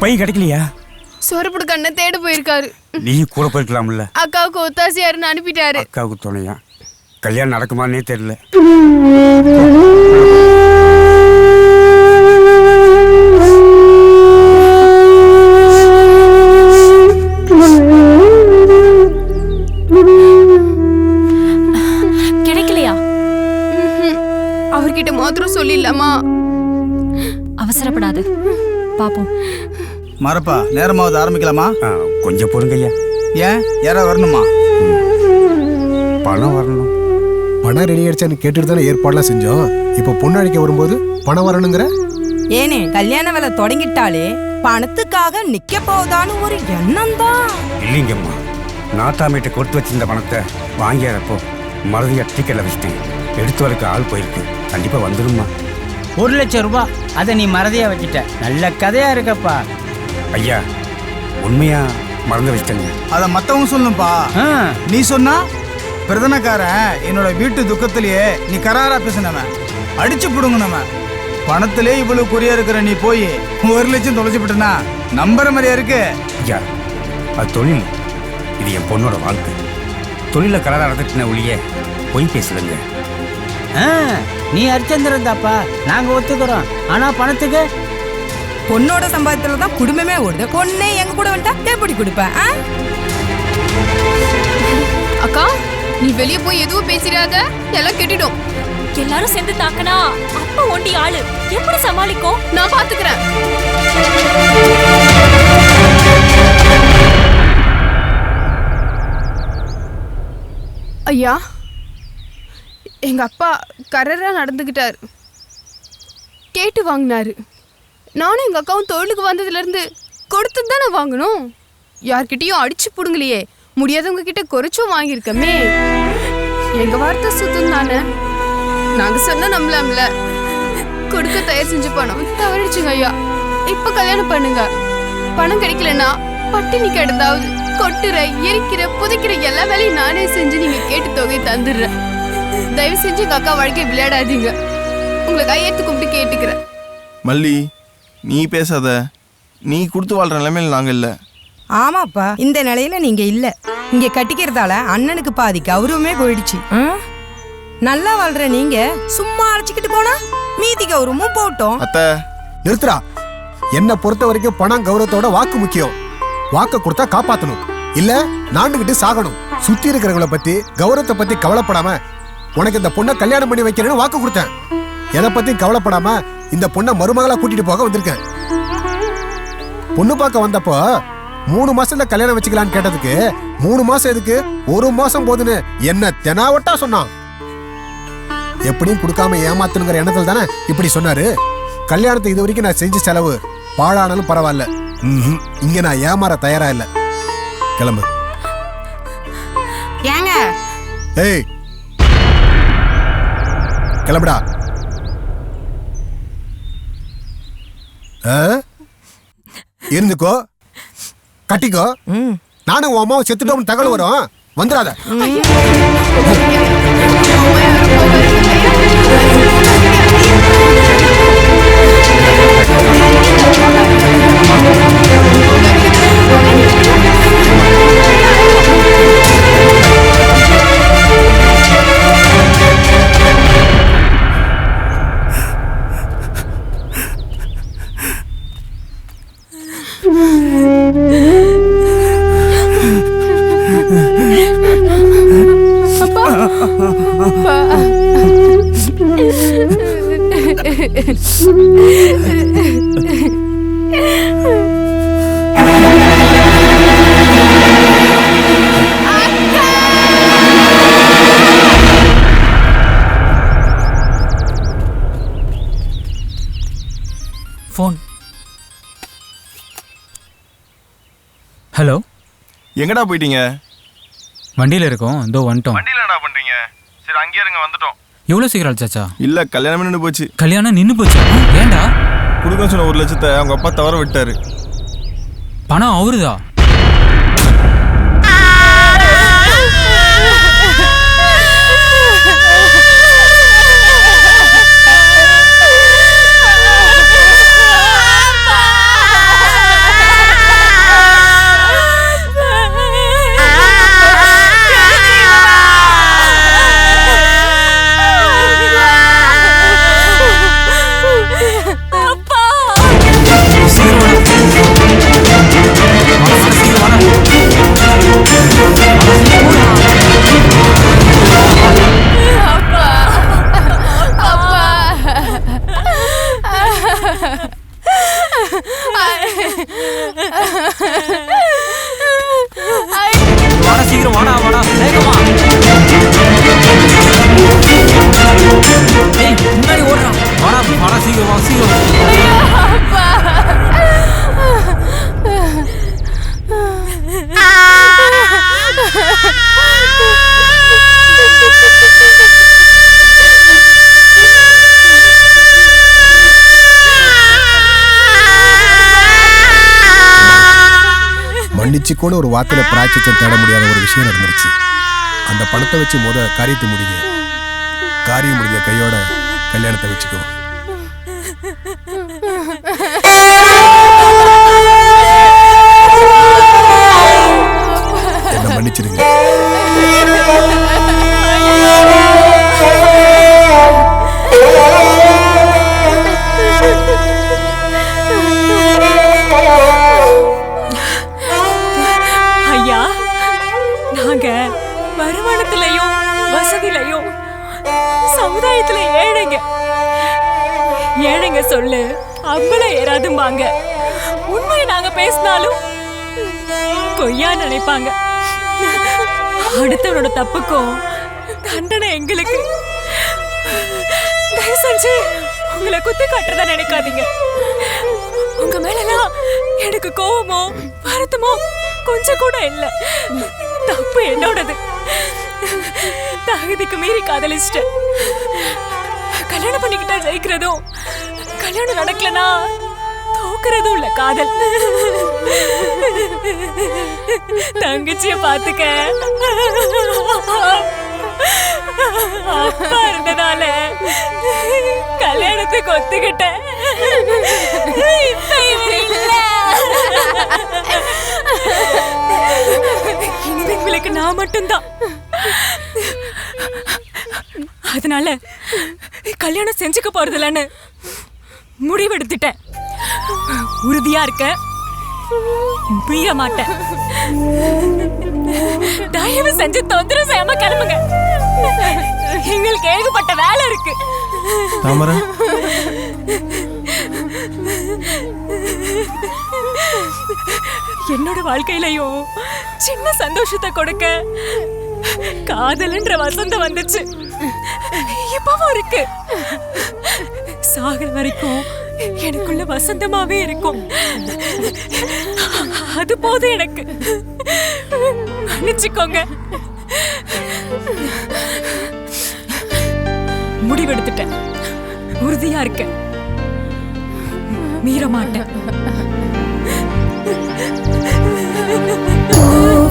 பை கிடைக்கலையா? சொரப்புடு கண்ணை தேட போயிருக்காரு. நீ கூட போயிருக்கலாம்ல. அக்காவுக்கு ஒத்தாசியாருன்னு அனுப்பிட்டாரு. அக்காவுக்கு துணையா? கல்யாணம் நடக்குமான்னே தெரியல. கிடைக்கலையா? அவர்கிட்ட மாத்திரம் சொல்லிடலாமா? அவசரப்படாது, பாப்போம். மரப்பா நேரமாவது ஆரம்பிக்கலாமா? கொஞ்சம் பொறுங்க ஐயா. ஏன் யாராவது வரணுமா? பணம் வரணும். பணம் ரெடி ஆயிடுச்சான்னு கேட்டுட்டு தானே ஏற்பாடுலாம் செஞ்சோம். இப்போ பொண்ணு அழைக்க வரும்போது பணம் வரணுங்கிற? ஏனே கல்யாண வேலை தொடங்கிட்டாலே பணத்துக்காக நிக்க போதான்னு ஒரு எண்ணம் தான். இல்லைங்கம்மா, நாட்டாமேட்டை கொடுத்து வச்சிருந்த பணத்தை வாங்கியாரப்போ மறதியா டிக்கெட்டில் வச்சுட்டேன். எடுத்து வரக்கு ஆள் போயிருக்கு. கண்டிப்பா வந்துடும்மா. 1 லட்சம் ரூபாய் அதை நீ மறதியா வச்சுட்ட. நல்ல கதையா இருக்கப்பா. ஐயா உண்மையா மறந்து வச்சிட்டேங்க. அதை மற்றவங்க சொல்லணும்ப்பா. நீ சொன்னா பிரதனக்காரன் என்னோட வீட்டு துக்கத்திலேயே நீ கராரா பேசினவன், அடிச்சு பிடுங்க. நம்ம பணத்திலே இவ்வளவு குறியா இருக்கிற நீ போய் 1 லட்சம் தொலைச்சு விட்டனா நம்புற மாதிரியா இருக்கு? ஐயா அது தொழில், இது என் பொண்ணோட வாழ்க்கை. தொழில கலரா நடந்துட்டுன ஒளிய பொய் பேசலுங்க. நீ அரிச்சந்திரன் தாப்பா, நாங்க ஒத்துக்கிறோம். ஆனா பணத்துக்கு பொண்ணோட சம்பாதித்துல தான் குடும்பமே ஓடுது. பொண்ணே எங்க கூட வந்துட்டா எப்படி கொடுப்பேன்? அக்கா நீ வெளியே போய் எதுவும் பேசிடாத, எல்லாம் கெட்டிடும். எல்லாரும் சேர்ந்து தாக்கனா அப்பா ஒண்டி ஆளு எப்படி சமாளிக்கும்? நான் பாத்துக்கிறேன். ஐயா எங்க அப்பா கரரா நடந்துக்கிட்டாரு, கேட்டு வாங்கினாரு. நானும் எங்க அக்காவும் தொழிலுக்கு வந்ததுல இருந்து கொடுத்து தானே வாங்கணும். யார்கிட்டயும் அடிச்சு புடுங்கலையே, முடியாதவங்க கிட்ட குறைச்சும் வாங்கியிருக்கமே. எங்க வார்த்தை சுத்தம் தானே, நாங்க சொன்ன நம்பலாம்ல. கொடுக்க தயார் செஞ்ச பணம் தவறிடுச்சுங்க ஐயா. இப்ப கல்யாணம் பண்ணுங்க. பணம் கிடைக்கலன்னா பட்டினி கிடந்தாவது கொட்டுற, எரிக்கிற, புதைக்கிற எல்லா வேலையும் நானே செஞ்சு நீங்க கேட்டு தொகை தந்துடுறேன். தயவு செஞ்சு எங்க அக்கா வாழ்க்கை விளையாடாதீங்க. உங்களை கையெழுத்து கூப்பிட்டு கேட்டுக்கிறேன். மல்லி நீ பேசாத. நீ கொடுத்து வாழ்ற நிலைமையில நாங்க இல்ல. ஆமாப்பா, இந்த நிலையில நீங்க இல்ல. இங்க கட்டிக்கிறதால அண்ணனுக்கு பாதி கௌரவமே போயிடுச்சு. நல்லா வாழ்ற நீங்க சும்மா அழைச்சிக்கிட்டு போனா மீதி கௌரவமும் போட்டோம். அத்தை நிறுத்துறா. என்ன பொறுத்த வரைக்கும் பணம் கௌரவத்தோட வாக்கு முக்கியம். வாக்க கொடுத்தா காப்பாத்தணும், இல்ல நாண்டுகிட்டு சாகணும். சுத்தி இருக்கிறவங்களை பத்தி கௌரவத்தை பத்தி கவலைப்படாம உனக்கு இந்த பொண்ணை கல்யாணம் பண்ணி வைக்கிறேன்னு வாக்கு கொடுத்தேன். எதை பத்தி கவலைப்படாம இந்த பொண்ணை மருமகளா கூட்டிட்டு போக வந்திருக்கேன். பொண்ணு பார்க்க வந்தப்போ 3 மாசத்துல கல்யாணம் வச்சுக்கலான்னு கேட்டதுக்கு 3 மாசம் எதுக்கு, 1 மாசம் போதுன்னு என்ன தெனாவட்டா சொன்னான். எப்படியும் கொடுக்காம ஏமாத்தணுங்கிற எண்ணத்துல தானே இப்படி சொன்னாரு. கல்யாணத்துக்கு இது வரைக்கும் நான் செஞ்ச செலவு பாழானாலும் பரவாயில்ல. இங்க நான் ஏமாற தயாரா இல்ல. கிளம்பு. ஏங்க ஏய் கிளம்புடா. இருந்துக்கோ, கட்டிக்கோ. நானும் உன் அம்மாவை செத்துட்டோம்னு தகவல் வரும், வந்துடாத. ஃபோன். ஹலோ, எங்கடா போயிட்டீங்க? வண்டியில இருக்கோம், இதோ வந்துட்டோம். வண்டியில என்னடா பண்றீங்க? சரி அங்கேயே இருங்க, வந்துட்டோம். எவ்வளவு சீக்கிரம் சாச்சா? இல்ல கல்யாணம் நின்று போச்சு. கல்யாணம் நின்னு போச்சா? ஏண்டா? கொடுக்க சொன்ன 1 லட்சத்தை அவங்க அப்பா தவற விட்டாரு. பணம் அவருதா? கூட ஒரு வார்த்தையில பிராய்ச்சித்தம் தேட முடியாத ஒரு விஷயம் நடந்துருச்சு. அந்த பணத்தை வச்சு காரியத்தை முடிங்க. காரியம் முடிஞ்ச கையோட கல்யாணத்தை வச்சுக்கோ. என்ன மன்னிச்சிருங்க. ஐயா, நாங்க வருமானத்திலையும் வசதியிலையும் சமுதாயத்துல ஏழைங்க சொல்லு அவ்வளவு ஏறாதும்பாங்க. உண்மையை நாங்க பேசினாலும் பொய்யா நினைப்பாங்க. அடுத்தவனோட தப்புக்கும் தண்டனை எங்களுக்கு. தயவு செஞ்சு உங்களை குத்தி காட்டுறதா நினைக்காதீங்க. உங்க மேலாம் எனக்கு கோவமோ வருத்தமோ கொஞ்சம் கூட இல்லை. தப்பு என்னோடது. தகுதிக்கு மீறி காதலிச்சிட்டேன். கல்யாணம் பண்ணிக்கிட்டா ஜெயிக்கிறதும் கல்யாணம் நடக்கலனா தோக்குறதும் இல்ல காதல். தங்கச்சிய பாத்துக்க அப்பா இருந்ததால கல்யாணத்துக்கு ஒத்துக்கிட்டேன். இப்ப இவர் இல்ல. இனிமேங்களுக்கு நான் மட்டும்தான். அதனால கல்யாணம் செஞ்சுக்க போறதில்லன்னு முடிவெடுத்துட்டேன். உறுதியா இருக்க, மீற மாட்டேன். தயவு செஞ்சு தொந்தரவு செய்யாம கிளம்புங்க. எங்களுக்கு ஏகப்பட்ட வேலை இருக்கு. தாமரை, என்னோட வாழ்க்கையிலையும் சின்ன சந்தோஷத்தை கொடுக்க காதல்ன்ற வசந்தம் வந்துச்சு. இப்பவும் இருக்கு. சாகர வரைக்கும் எனக்குள்ள வசந்தமாவே இருக்கும். அது போதும் எனக்கு. மன்னிச்சுக்கோங்க. முடிவெடுத்துட்டேன். உறுதியா இருக்கேன். மீற மாட்டேன்.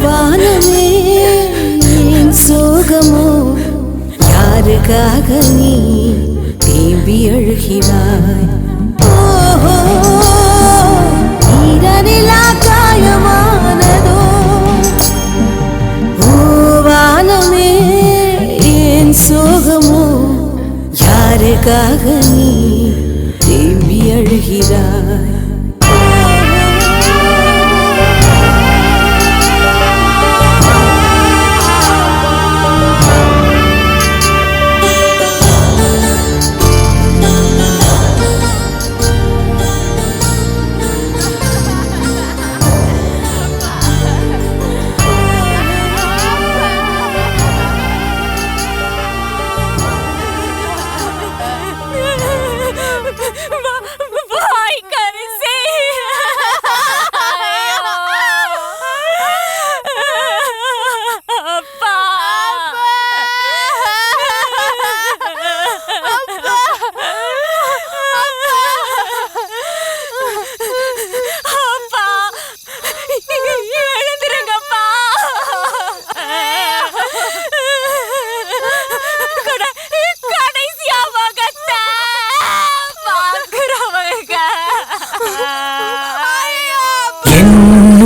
வானமே என் சோகமோ, யாருக்காக நீ தேம்பி அழுகிறாய்? ஓஹோ, ஈரநிலா காயமானதோ? ஓ வானமே என் சோகமோ, யாருக்காக நீ தேம்பி அழுகிறாய்?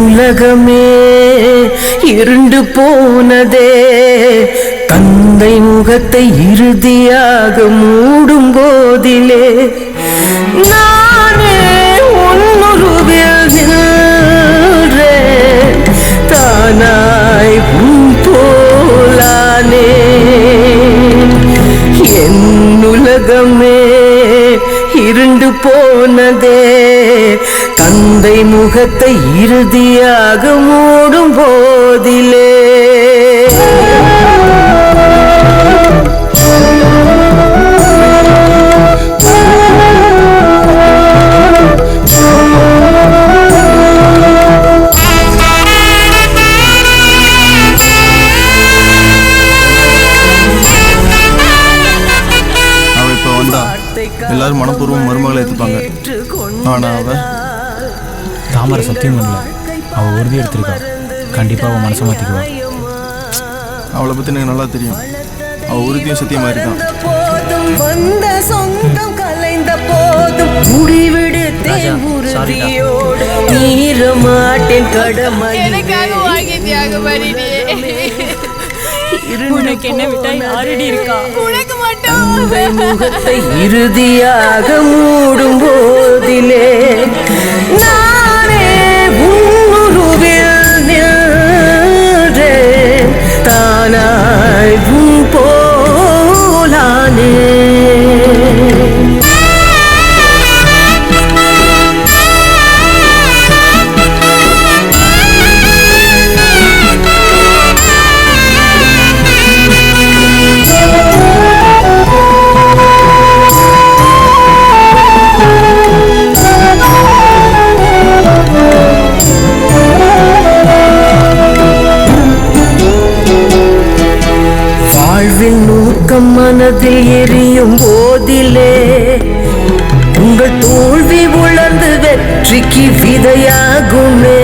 உலகமே இருண்டு போனதே, தந்தை முகத்தை இறுதியாக மூடும் போதிலே நானே உன்னுருவில் நின்றேன். தானாய் உன் போலானே. என் உலகமே இருண்டு போனதே, தந்தை முகத்தை இறுதியாக மூடும் போதிலே அவ இப்ப வந்தா எல்லாரும் மனப்பூர்வம் மருமகளை ஏத்துப்பாங்க. ஆனா அவ தாமரை சத்தியம் பண்ணல, அவ உறுதி எடுத்திருக்கா. கண்டிப்பாக அவன் மனசை மாற்றிக்குவா. அவளை பற்றி எனக்கு நல்லா தெரியும். அவள் உறுதியும் சத்தியமாக இருக்கான். போதும் வந்த சொந்தம் கலைந்த போதும் முடிவெடுத்தேன் உறுதியோடு மீற மாட்டேன் கடமை. எனக்காக வாங்கி தியாகம் பண்ணிட்டியே. உனக்கு என்ன விட்டா யாரடி இருக்கா? உனக்கு மட்டும் முகத்தை இறுதியாக மூடும் போதிலே நானே உன்னுருவில் நின்றேன். தானாய் உன் போலானே. வாழ்வின் நோக்கம் மனதில் எரியும் போதிலே உங்கள் தோல்வி உணர்ந்து வெற்றிக்கு விதையாகுமே.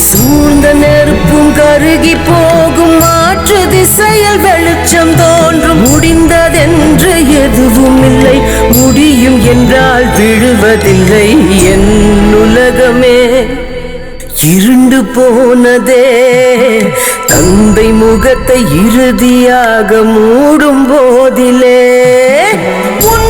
சூழ்ந்த நெருப்பும் கருகி போகும், மாற்று திசையில் வெளிச்சம் தோன்றும். முடிந்ததென்று எதுவும் இல்லை, முடியும் என்றால் விழுவதில்லை. என் உலகமே இருண்டு போனதே, தந்தை முகத்தை இறுதியாக மூடும் போதிலே உன்